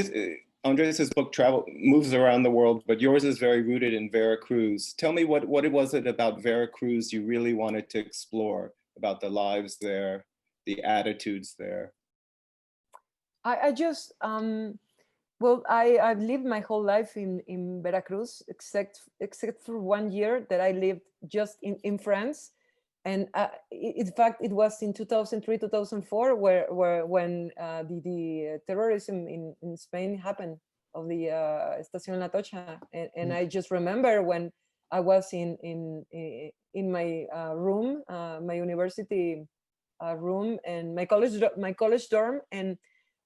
Andres's book moves around the world, but yours is very rooted in Veracruz. Tell me what was it about Veracruz you really wanted to explore, about the lives there, the attitudes there? I just, well, I've lived my whole life in Veracruz, except for 1 year that I lived just in France. And in fact, it was in 2003, 2004, when the terrorism in Spain happened, of the Estación La Tocha. And I just remember when I was in my room, my university room, and my college dorm, and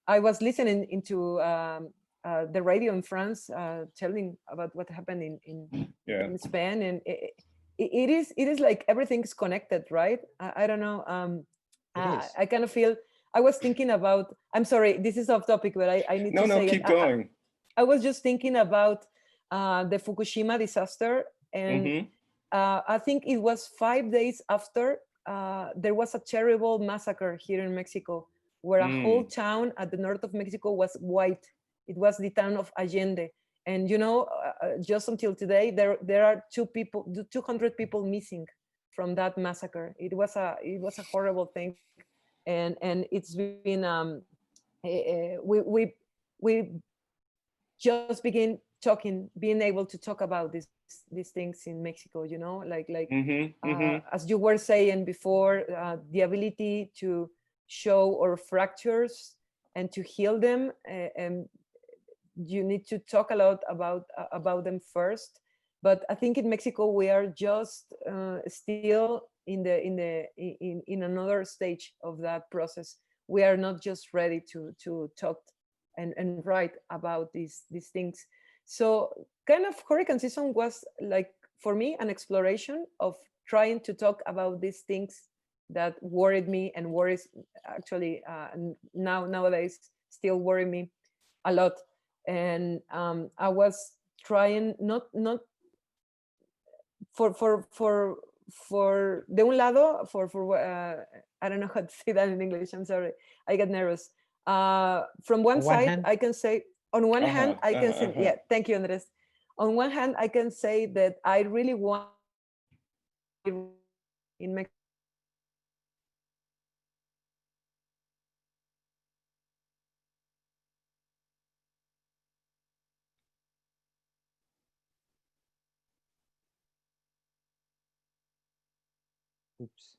I was listening into the radio in France, telling about what happened in Spain, and it is like everything's connected, right? I don't know. I kind of feel. I was thinking about. I'm sorry, this is off topic, but I need to say. No, keep going. I was just thinking about the Fukushima disaster, and I think it was 5 days after there was a terrible massacre here in Mexico, where a whole town at the north of Mexico was white. It was the town of Allende. And just until today, there are 200 people missing from that massacre. It was a horrible thing, and it's been we just begin being able to talk about these things in Mexico. As you were saying before, the ability to show our fractures and to heal them, and you need to talk a lot about them first. But I think in Mexico we are just still in another stage of that process. We are not just ready to talk and write about these things. So kind of hurricane season was, like, for me, an exploration of trying to talk about these things that worried me and worries actually nowadays still worry me a lot. And I was trying not for de un lado, I don't know how to say that in English, I'm sorry, I get nervous. From one side, I can say, on one hand, I can say, yeah, thank you, Andres. On one hand, I can say that I really want in Mexico. Oops.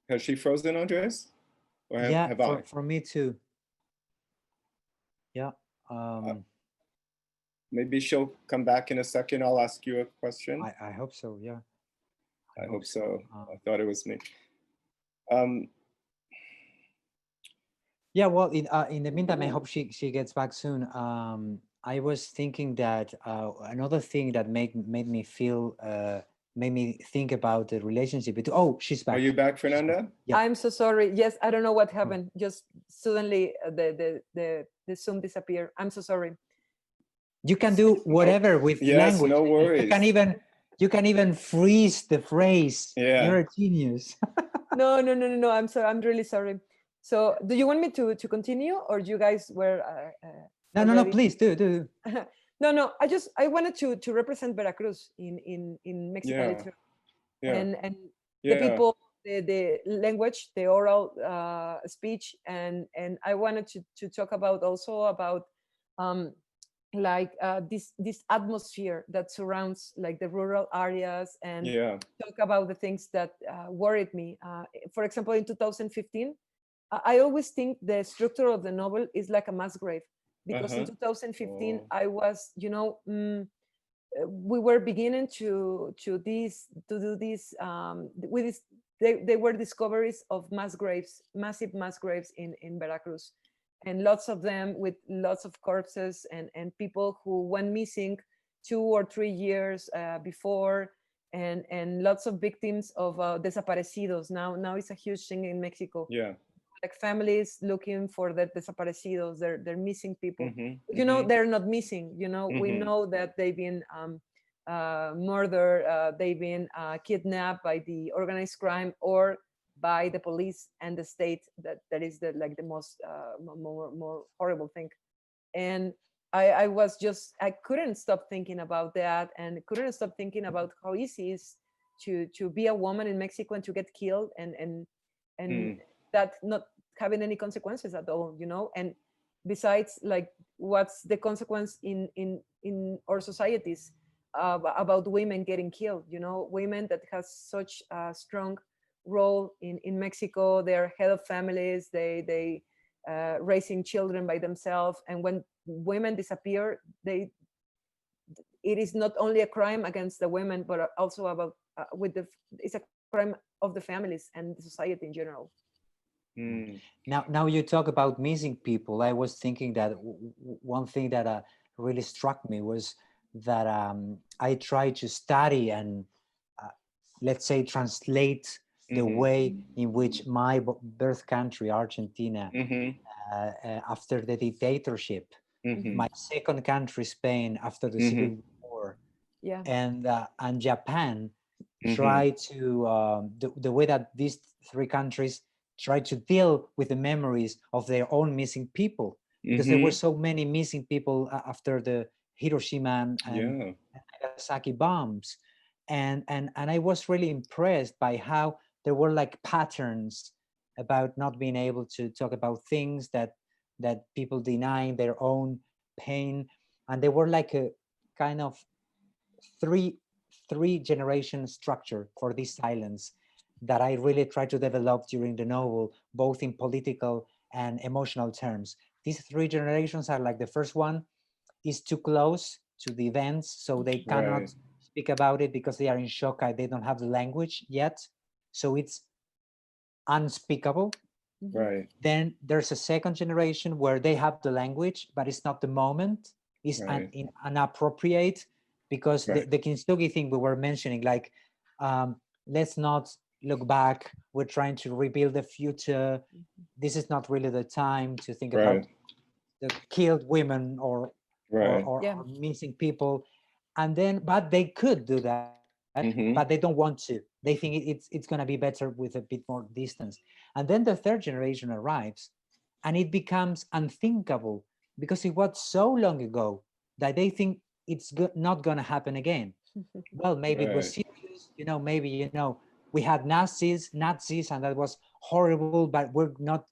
Has she frozen, Andres? Or have I? For me too. Yeah. Maybe she'll come back in a second. I'll ask you a question. I hope so. Yeah. I hope so. I thought it was me. Yeah. Well, in the meantime, I hope she gets back soon. I was thinking that another thing that made me feel made me think about the relationship between. Oh, she's back. Are you back, Fernanda? Yep. I'm so sorry. Yes, I don't know what happened. Just suddenly the Zoom disappeared. I'm so sorry. You can do whatever with Yes, language. no worries. You can even freeze the phrase. Yeah. You're a genius. No. I'm sorry. I'm really sorry. So, do you want me to continue, or you guys were? No. Please do. No. I wanted to represent Veracruz in Mexican Yeah. literature, Yeah. and the Yeah. people, the language, the oral speech, and I wanted to talk about also about like this atmosphere that surrounds like the rural areas, and Yeah. talk about the things that worried me. For example, in 2015, I always think the structure of the novel is like a mass grave, because in 2015 Oh. I was, we were beginning to do this with this. They were discoveries of mass graves, massive mass graves in Veracruz, and lots of them with lots of corpses and people who went missing 2 or 3 years before, and lots of victims of desaparecidos. Now it's a huge thing in Mexico. Yeah. Like families looking for the desaparecidos, they're missing people. Mm-hmm. They're not missing. We Mhm. know that they've been murdered, they've been kidnapped by the organized crime or by the police and the state. That is the most more horrible thing. And I couldn't stop thinking about that, and couldn't stop thinking about how easy it is to be a woman in Mexico and to get killed, and that not having any consequences at all. And besides, like, what's the consequence in our societies about women getting killed? Women that has such a strong role in Mexico. They're head of families, they raising children by themselves, and when women disappear, it is not only a crime against the women, but also about it's a crime of the families and the society in general. Now you talk about missing people. I was thinking that one thing that really struck me was that I tried to study and let's say translate the way in which my birth country, Argentina, after the dictatorship, my second country, Spain, after the Civil War, and Japan, try to the way that these three countries try to deal with the memories of their own missing people, because there were so many missing people after the Hiroshima and Nagasaki bombs, and I was really impressed by how there were like patterns about not being able to talk about things that people denying their own pain, and they were like a kind of three generation structure for this silence that I really try to develop during the novel, both in political and emotional terms. These three generations are like, the first one is too close to the events, so they cannot speak about it because they are in shock. They don't have the language yet, so it's unspeakable. Right. Then there's a second generation where they have the language, but it's not the moment. It's inappropriate, because the Kintsugi thing we were mentioning, like, let's not look back. We're trying to rebuild the future. This is not really the time to think about the killed women or missing people. And then, but they could do that, but they don't want to. They think it's going to be better with a bit more distance. And then the third generation arrives, and it becomes unthinkable, because it was so long ago that they think it's not going to happen again. Well, maybe it was serious, maybe, we had Nazis, and that was horrible, but we're not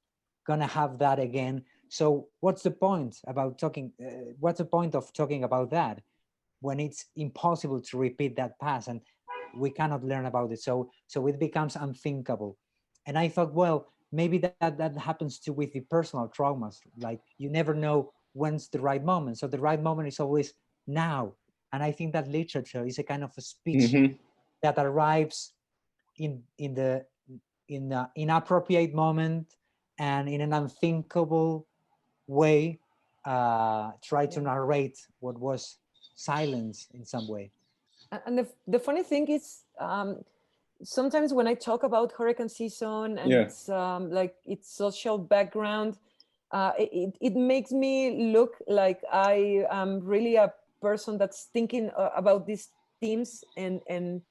going to have that again. So what's the point about talking? What's the point of talking about that when it's impossible to repeat that past and we cannot learn about it? So it becomes unthinkable. And I thought, well, maybe that happens too with the personal traumas. Like, you never know when's the right moment. So the right moment is always now. And I think that literature is a kind of a speech that arrives in the inappropriate moment and in an unthinkable way, try to narrate what was silence in some way. And the funny thing is, sometimes when I talk about hurricane season and it's like its social background, it makes me look like I am really a person that's thinking about these themes and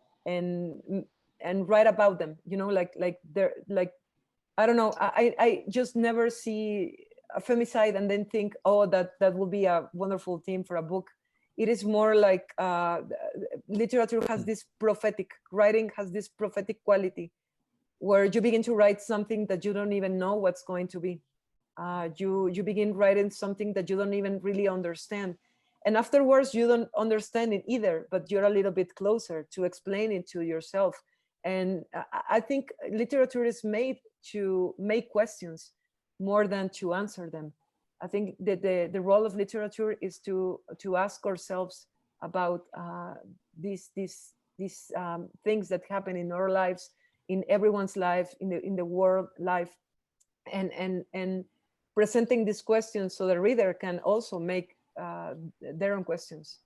write about them. You know, like they're like, I don't know. I just never see a femicide and then think, oh, that will be a wonderful theme for a book. It is more like literature has this prophetic, writing has this prophetic quality where you begin to write something that you don't even know what's going to be. You begin writing something that you don't even really understand. And afterwards, you don't understand it either, but you're a little bit closer to explain it to yourself. And I think literature is made to make questions more than to answer them. I think that the role of literature is to ask ourselves about these things that happen in our lives, in everyone's life, in the world life, and presenting these questions so the reader can also make their own questions.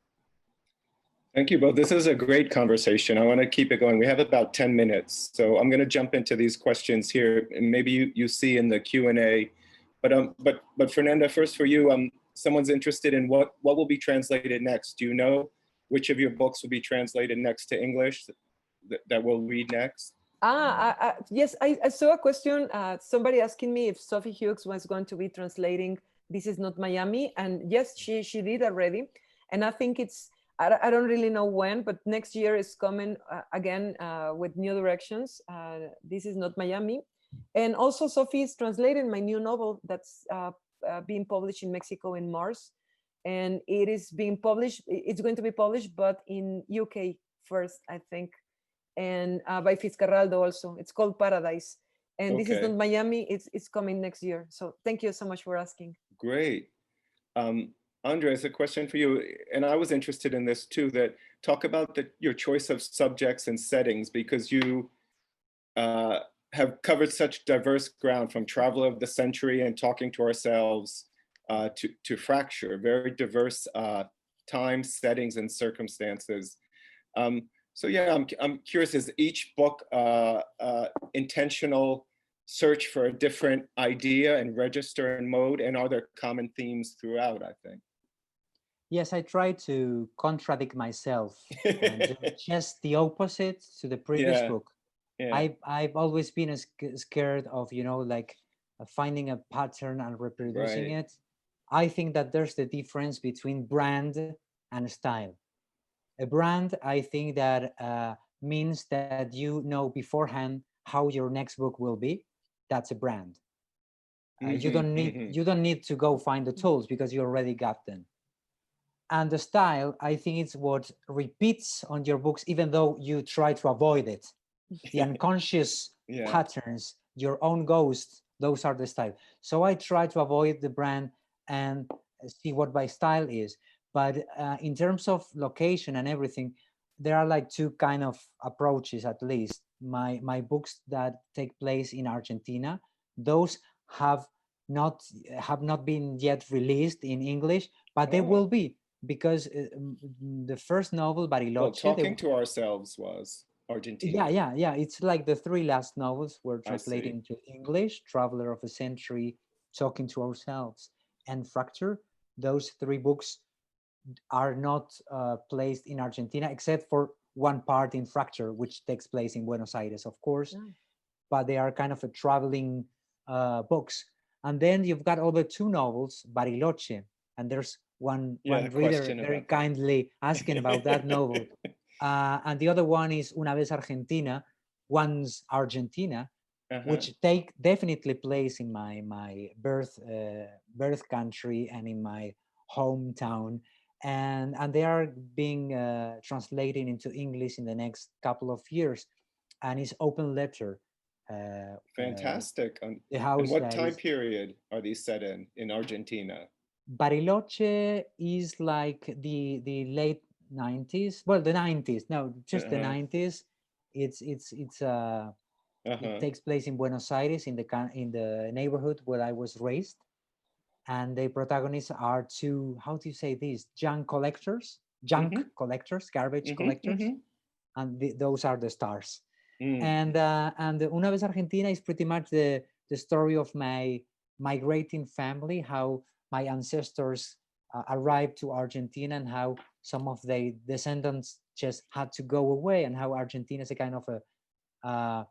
Thank you both. This is a great conversation. I want to keep it going. We have about 10 minutes, so I'm going to jump into these questions here, and maybe you see in the Q&A. But Fernanda, first for you, someone's interested in what will be translated next. Do you know which of your books will be translated next to English that we'll read next? Yes, I saw a question, somebody asking me if Sophie Hughes was going to be translating This Is Not Miami, and yes, she did already. And I think I don't really know when, but next year is coming again with new directions. This Is Not Miami. And also Sophie is translating my new novel that's being published in Mexico in March. And it is being published, it's going to be published, but in UK first, I think. And by Fitzcarraldo also. It's called Paradise. And This Is Not Miami, it's coming next year. So thank you so much for asking. Great. Andres, a question for you, and I was interested in this too, that talk about your choice of subjects and settings, because you have covered such diverse ground, from Traveler of the Century and Talking to Ourselves to Fracture, very diverse times, settings, and circumstances. So yeah, I'm curious, is each book intentional search for a different idea and register and mode, and are there common themes throughout, I think? Yes, I try to contradict myself and do just the opposite to the previous book. Yeah. I've always been scared of, like finding a pattern and reproducing it. I think that there's the difference between brand and style. A brand, I think that means that you know beforehand how your next book will be. That's a brand. You don't need to go find the tools because you already got them. And the style, I think it's what repeats on your books, even though you try to avoid it. The unconscious patterns, your own ghosts, those are the style. So I try to avoid the brand and see what my style is. But in terms of location and everything, there are like two kind of approaches, at least. My books that take place in Argentina, those have not been yet released in English, but they will be, because the first novel, Bariloche. Well, Talking to Ourselves was Argentina. Yeah. It's like the three last novels were translated into English: Traveler of a Century, Talking to Ourselves, and Fracture. Those three books are not placed in Argentina, except for one part in Fracture, which takes place in Buenos Aires, of course. But they are kind of a traveling books. And then you've got other two novels, Bariloche, and there's one reader very kindly asking about that novel. And the other one is Una vez Argentina, Once Argentina, which definitely place in my birth country and in my hometown. And they are being translated into English in the next couple of years. And it's open letter. Fantastic. And what time period are these set in Argentina? Bariloche is like the late 90s. Well, the 90s. No, just the 90s. It takes place in Buenos Aires, in the neighborhood where I was raised. and the protagonists are two, how do you say this, junk collectors, garbage collectors, and those are the stars. And Una vez Argentina is pretty much the story of my migrating family, how my ancestors arrived to Argentina and how some of the descendants just had to go away, and how Argentina is a kind of a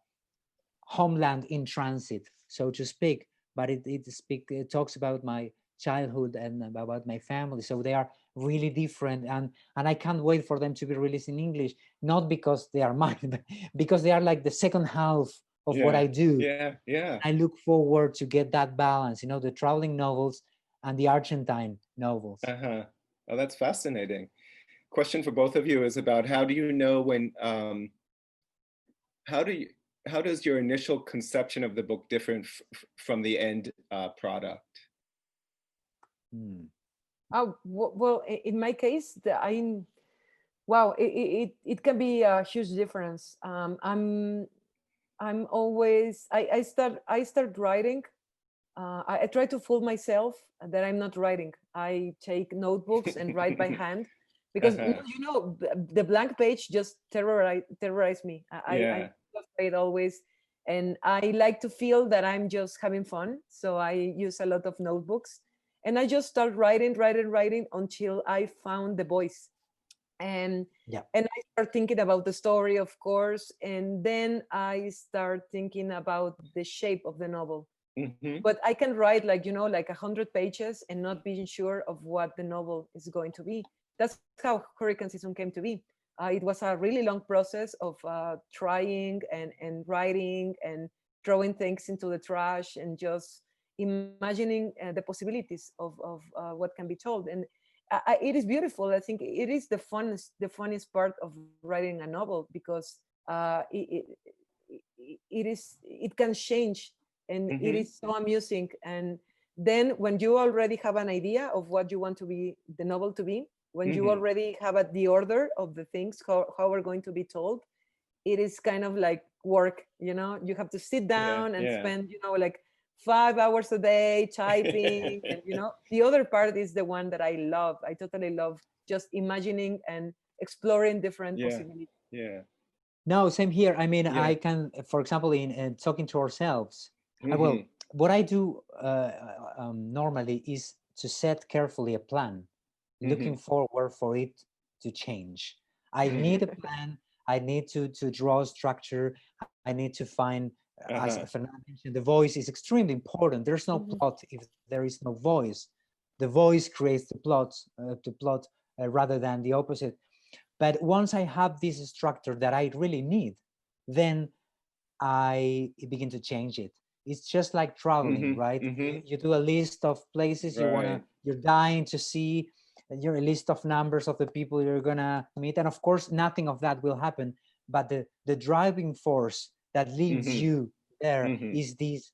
homeland in transit, so to speak. But it talks about my childhood and about my family, so they are really different, and I can't wait for them to be released in English, not because they are mine, but because they are like the second half of what I do. I look forward to get that balance, the traveling novels and the Argentine novels. Oh, that's fascinating. Question for both of you is about how do you know when how does your initial conception of the book differ from the end product? Oh, well, in my case, it can be a huge difference. I'm always, I start writing. I try to fool myself that I'm not writing. I take notebooks and write by hand, because the blank page just terrorize me. I'm afraid always, and I like to feel that I'm just having fun. So I use a lot of notebooks, and I just start writing until I found the voice. And I start thinking about the story, of course, and then I start thinking about the shape of the novel. But I can write like 100 pages and not being sure of what the novel is going to be. That's how Hurricane Season came to be. It was a really long process of trying and writing and throwing things into the trash and just imagining the possibilities of what can be told. And it is beautiful. I think it is the funniest part of writing a novel, because it can change, and it is so amusing. And then when you already have an idea of what you want to be the novel to be, when you already have the order of the things, how are going to be told, it is kind of like work. You have to sit down and spend like 5 hours a day typing. And the other part is the one that I love. I totally love just imagining and exploring different possibilities. No, same here. I mean, I can, for example, in talking to ourselves, well, what I do normally is to set carefully a plan, looking forward for it to change. I need a plan. I need to draw a structure. I need to find, as Fernanda mentioned, the voice is extremely important. There's no plot if there is no voice. The voice creates the plot, rather than the opposite. But once I have this structure that I really need, then I begin to change it. It's just like traveling, right? You do a list of places you're dying to see, your list of numbers of the people you're gonna meet, and of course, nothing of that will happen. But the driving force that leads you there is this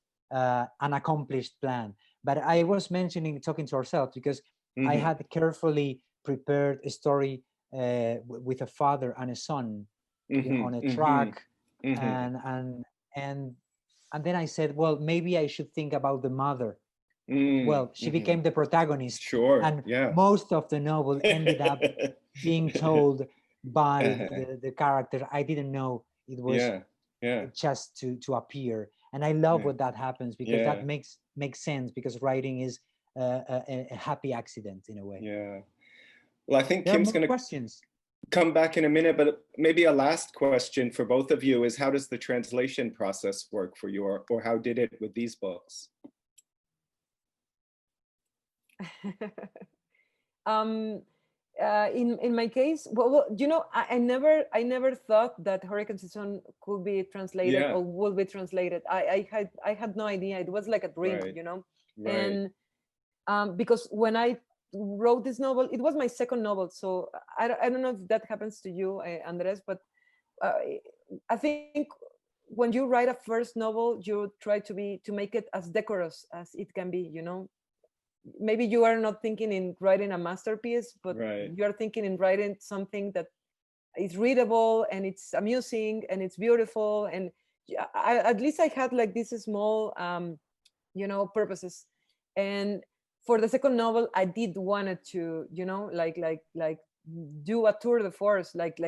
unaccomplished plan. But I was mentioning talking to ourselves because I had carefully prepared a story with a father and a son on a truck, and then I said, well, maybe I should think about the mother. Well, she became the protagonist, and most of the novel ended up being told by the character I didn't know it was just to appear. And I love when that happens, because that makes sense, because writing is a happy accident in a way. Well, I think Kim's going to come back in a minute, but maybe a last question for both of you is, how does the translation process work for you, or how did it with these books? In my case, well, I never thought that Hurricane Season could be translated or will be translated. I had no idea. It was like a dream, and because when I wrote this novel, it was my second novel, so I don't know if that happens to you, Andres, but I think when you write a first novel, you try to make it as decorous as it can be. Maybe you are not thinking in writing a masterpiece, but you are thinking in writing something that is readable and it's amusing and it's beautiful. And at least I had like these small purposes. And for the second novel, I did wanted to, like do a tour de force, like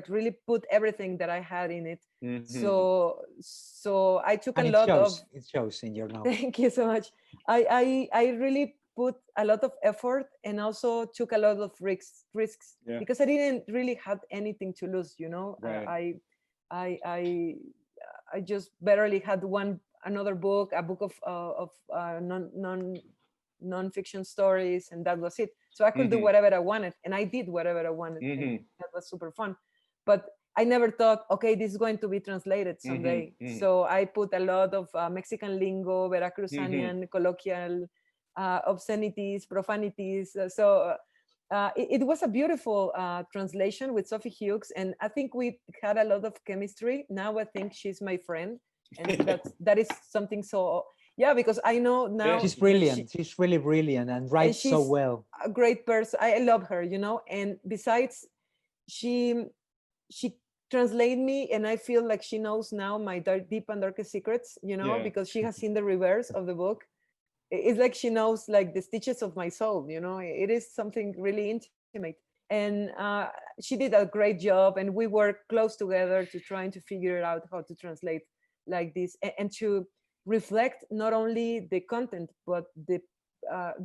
really put everything that I had in it. So I took And a lot of. It shows in your novel. Thank you so much. I really put a lot of effort and also took a lot of risks because I didn't really have anything to lose. Right. I just barely had another book, a book of non-fiction stories, and that was it. So I could do whatever I wanted, and I did whatever I wanted. And that was super fun. But I never thought, okay, this is going to be translated someday. So I put a lot of Mexican lingo, Veracruzanian, colloquial, obscenities, profanities. It was a beautiful translation with Sophie Hughes, and I think we had a lot of chemistry. Now I think she's my friend, and that is something so. Yeah, because I know now she's brilliant. She's really brilliant and writes so well. A great person. I love her, and besides, she translated me, and I feel like she knows now my deep and darkest secrets, because she has seen the reverse of the book. It's like she knows like the stitches of my soul, it is something really intimate. And she did a great job, and we worked close together to trying to figure out how to translate like this, and to reflect not only the content, but the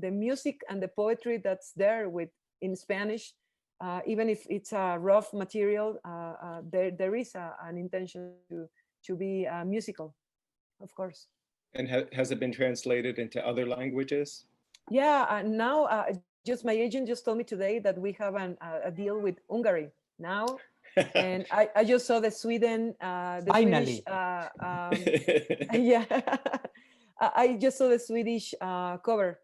music and the poetry that's there in Spanish. Even if it's a rough material, there is an intention to be musical, of course. And has it been translated into other languages? Yeah, now just my agent just told me today that we have a deal with Hungary now. And I just saw the Sweden, the Finally. Swedish, yeah, I just saw the Swedish cover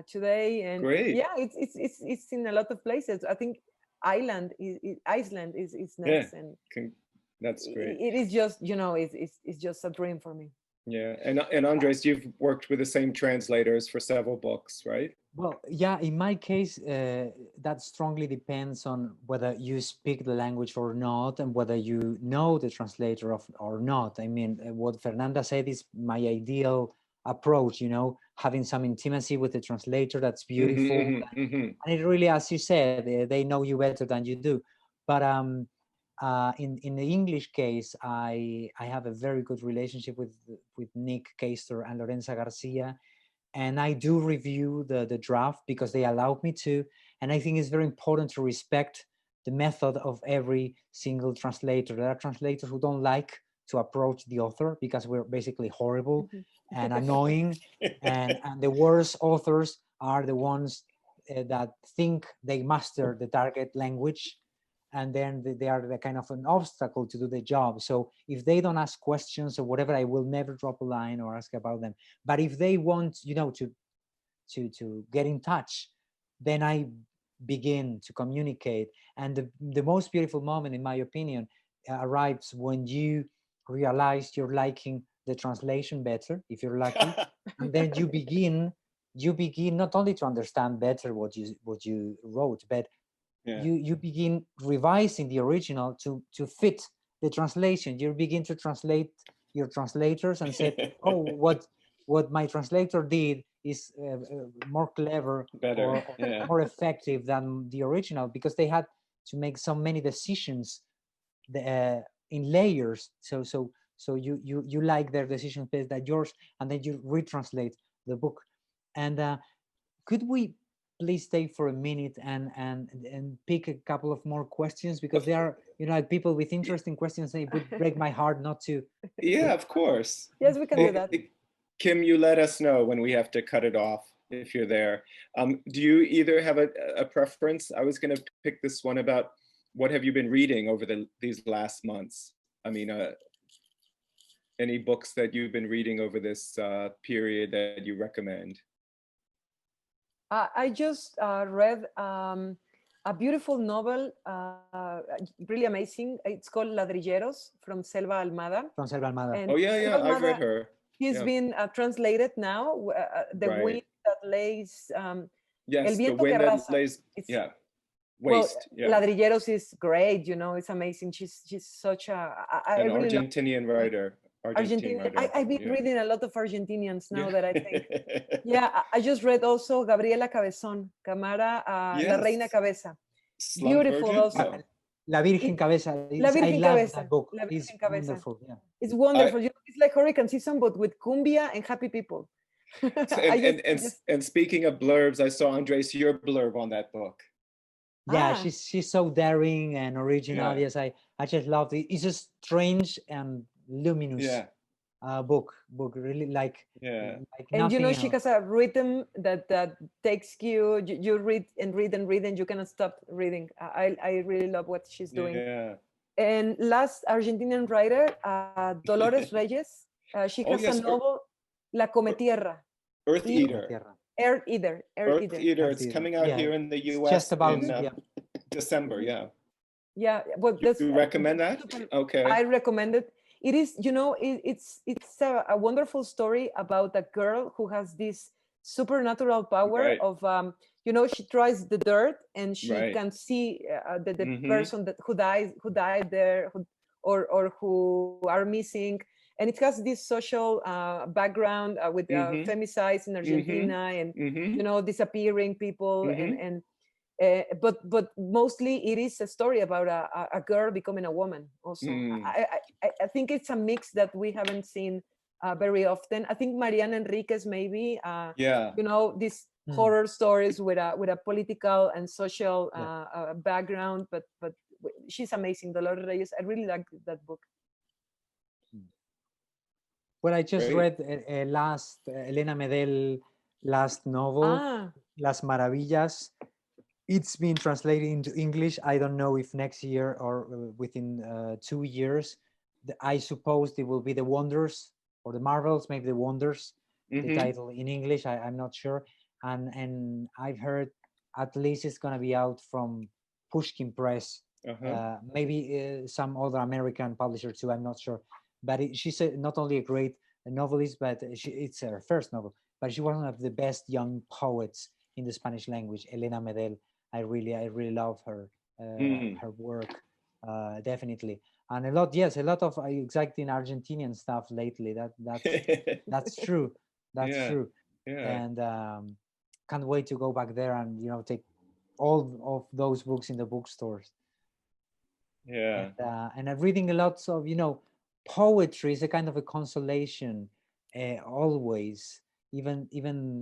today, and great. Yeah, it's in a lot of places. I think Iceland is next, and that's great. It is just it's just a dream for me. Yeah, and Andrés, you've worked with the same translators for several books, right? Well, yeah, in my case, that strongly depends on whether you speak the language or not, and whether you know the translator or not. I mean, what Fernanda said is my ideal approach, having some intimacy with the translator. That's beautiful. And it really, as you said, they know you better than you do. But in the English case, I have a very good relationship with Nick Caistor and Lorenza Garcia. And I do review the draft because they allowed me to. And I think it's very important to respect the method of every single translator. There are translators who don't like to approach the author because we're basically horrible and annoying. And the worst authors are the ones that think they master the target language. And then they are the kind of an obstacle to do the job. So if they don't ask questions or whatever, I will never drop a line or ask about them. But if they want, to get in touch, then I begin to communicate. And the most beautiful moment, in my opinion, arrives when you realize you're liking the translation better, if you're lucky, and then you begin not only to understand better what you wrote, but you begin revising the original to fit the translation. You begin to translate your translators and say, oh, what my translator did is more clever, better, or more effective than the original, because they had to make so many decisions in layers. So you like their decisions based than yours, and then you retranslate the book. And could we please stay for a minute and pick a couple of more questions, because there are like people with interesting questions. It would break my heart not to. Yeah, of course. Yes, we can do that. Kim, you let us know when we have to cut it off if you're there. Do you either have a preference? I was going to pick this one about what have you been reading over these last months? I mean, any books that you've been reading over this period that you recommend? I just read a beautiful novel, really amazing. It's called Ladrilleros from Selva Almada. From Selva Almada. And oh yeah, I've read her. He's been translated now. The wind that lays. Yes, the wind that lays. Waste. Ladrilleros is great. It's amazing. She's such an really Argentinian writer. Argentine writer. I've been reading a lot of Argentinians now that I think. Yeah, I just read also Gabriela Cabezón, Camara, La Reina Cabeza. Slum Beautiful Virgin? also. No. La Virgen Cabeza. La Virgen I love Cabeza. that book. La Virgen It's Cabeza. wonderful. Yeah. It's wonderful. It's like hurricane season, but with cumbia and happy people. And speaking of blurbs, I saw Andres your blurb on that book. Yeah, she's so daring and original. Yes, I just love it. It's a strange and luminous book really like and you know, she has a rhythm that takes you read and read and read and you cannot stop reading. I really love what she's doing. And last Argentinian writer, Dolores Reyes, she has a novel, La Cometierra. Earth Eater. Earth Eater. It's coming out here in the US just about in December. Yeah, well, you recommend that? Okay. I recommend it. It is, you know, it's a wonderful story about a girl who has this supernatural power of, you know, she tries the dirt and she can see the person who died there, or who are missing. And it has this social background with femicides in Argentina and, you know, disappearing people. But mostly it is a story about a girl becoming a woman also. I think it's a mix that we haven't seen very often. I think Mariana Enriquez maybe, you know, these horror stories with a political and social background, but she's amazing, Dolores Reyes. I really like that book. Well, I just read last Elena Medel last novel, Las Maravillas. It's been translated into English. I don't know if next year or within 2 years. I suppose it will be The Wonders or The Marvels, maybe The Wonders, the title in English. I'm not sure. And I've heard at least it's going to be out from Pushkin Press. Maybe some other American publisher too, I'm not sure. But she's not only a great novelist, but it's her first novel, but she's one of the best young poets in the Spanish language, Elena Medel. I really love her her work, definitely, and a lot of exacting Argentinian stuff lately. That's true. That's true. And can't wait to go back there and take all of those books in the bookstores. And I'm reading a lot of poetry is a kind of a consolation, always. Even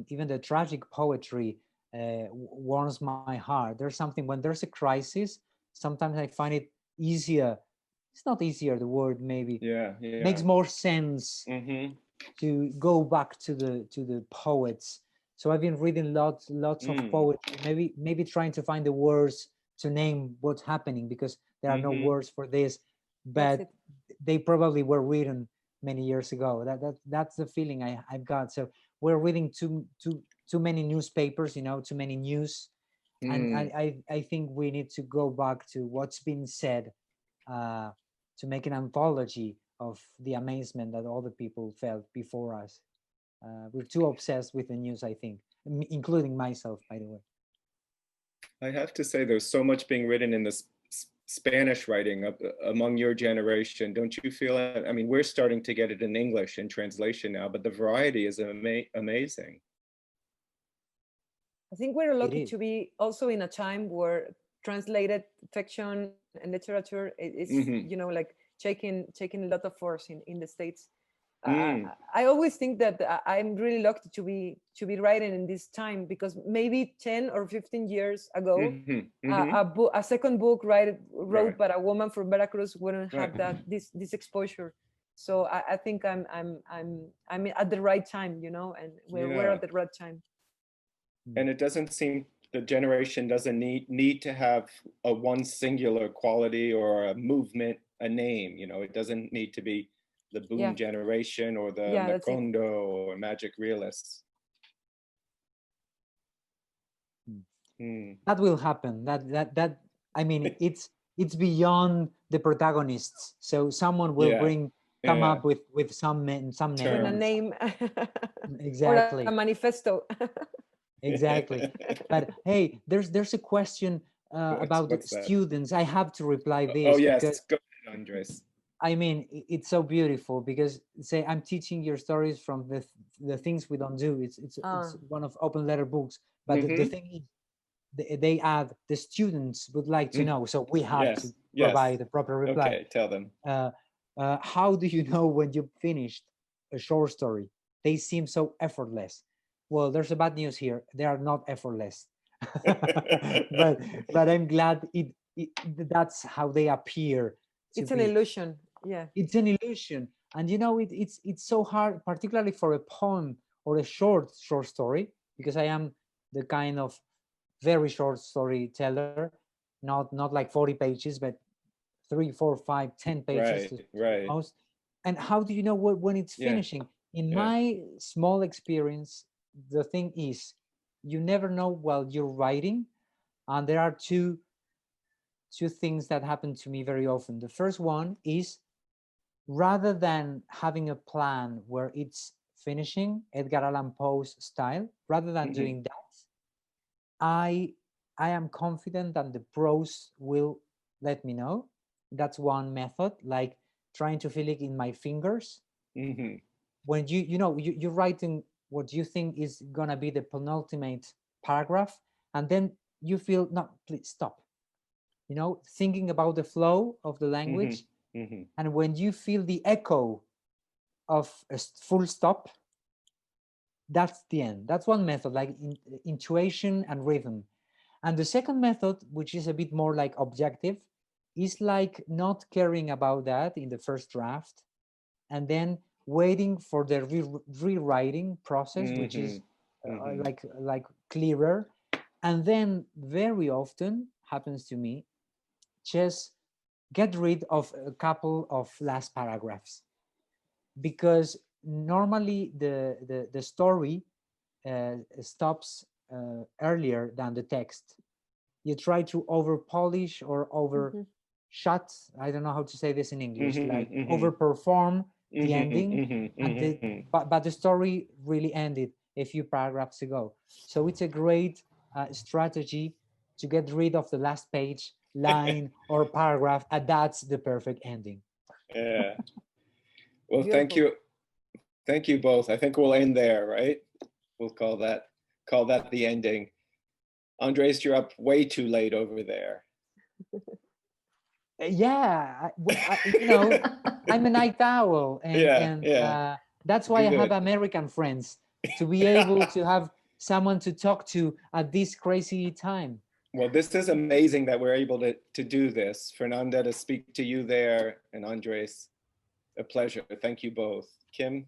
the tragic poetry warms my heart. There's something when there's a crisis. Sometimes I find it easier. It's not easier. The word maybe makes more sense to go back to the poets. So I've been reading lots of poetry. Maybe trying to find the words to name what's happening, because there are no words for this, but they probably were written many years ago. That's the feeling I've got. So we're reading too many newspapers, too many news, and I think we need to go back to what's been said, to make an anthology of the amazement that other people felt before us. We're too obsessed with the news, I think, including myself, by the way. I have to say, there's so much being written in this Spanish writing among your generation. Don't you feel it? I mean, we're starting to get it in English in translation now, but the variety is amazing. I think we're lucky to be also in a time where translated fiction and literature is, like taking a lot of force in the States. I always think that I'm really lucky to be writing in this time, because maybe 10 or 15 years ago, a second book wrote by a woman from Veracruz wouldn't have this exposure. So I think I'm at the right time, and we're at the right time. And it doesn't seem the generation doesn't need to have a one singular quality or a movement, a name. It doesn't need to be the boom generation or the Macondo or magic realists. That will happen. That I mean, it's beyond the protagonists. So someone will come up with some name. With a name. Exactly. Or a manifesto. Exactly. But hey, there's a question about the students. I have to reply this. Oh yes, go ahead, Andres. I mean, it's so beautiful because say I'm teaching your stories from the things we don't do. It's one of open letter books, but the thing is, they add the students would like to know, so we have to provide the proper reply. Okay, tell them. How do you know when you finished a short story? They seem so effortless. Well, there's a bad news here. They are not effortless. but I'm glad that's how they appear. It's an illusion. Yeah, it's an illusion, and you know it's so hard, particularly for a poem or a short story, because I am the kind of very short storyteller, not like 40 pages, but 3, 4, 5, 10 pages right. most. And how do you know when it's finishing? In my small experience, the thing is, you never know while you're writing, and there are two things that happen to me very often. The first one is, rather than having a plan where it's finishing, Edgar Allan Poe's style, rather than doing that, I am confident that the prose will let me know. That's one method, like trying to feel it in my fingers. When you're writing what you think is gonna be the penultimate paragraph, and then you feel, no, please stop. Thinking about the flow of the language, and when you feel the echo of a full stop, that's the end. That's one method, like intuition and rhythm. And the second method, which is a bit more like objective, is like not caring about that in the first draft, and then waiting for the rewriting process, which is like clearer. And then very often happens to me, just get rid of a couple of last paragraphs, because normally the story stops earlier than the text. You try to over polish or over shut, I don't know how to say this in English, like overperform the ending, but the story really ended a few paragraphs ago. So it's a great strategy to get rid of the last page, line, or paragraph, and that's the perfect ending. Yeah. Well, Beautiful. thank you both. I think we'll end there, right? We'll call that the ending. Andres, you're up way too late over there. Yeah, I'm a night owl, and that's why I have American friends, to be able to have someone to talk to at this crazy time. Well, this is amazing that we're able to do this. Fernanda, to speak to you there, and Andres, a pleasure. Thank you both. Kim?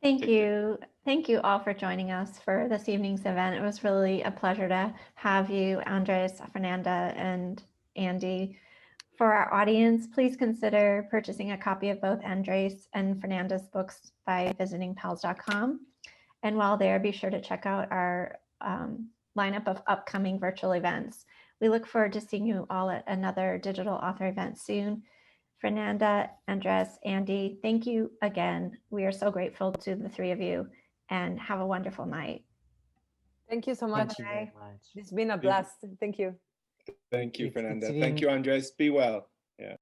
Thank you. Thank you all for joining us for this evening's event. It was really a pleasure to have you, Andres, Fernanda, and Andy. For our audience, please consider purchasing a copy of both Andres and Fernanda's books by visiting pals.com. And while there, be sure to check out our lineup of upcoming virtual events. We look forward to seeing you all at another digital author event soon. Fernanda, Andres, Andy, thank you again. We are so grateful to the three of you, and have a wonderful night. Thank you so much. Thank you very much. It's been a blast. Thank you. Thank you, Fernanda. Thank you, Andres. Be well.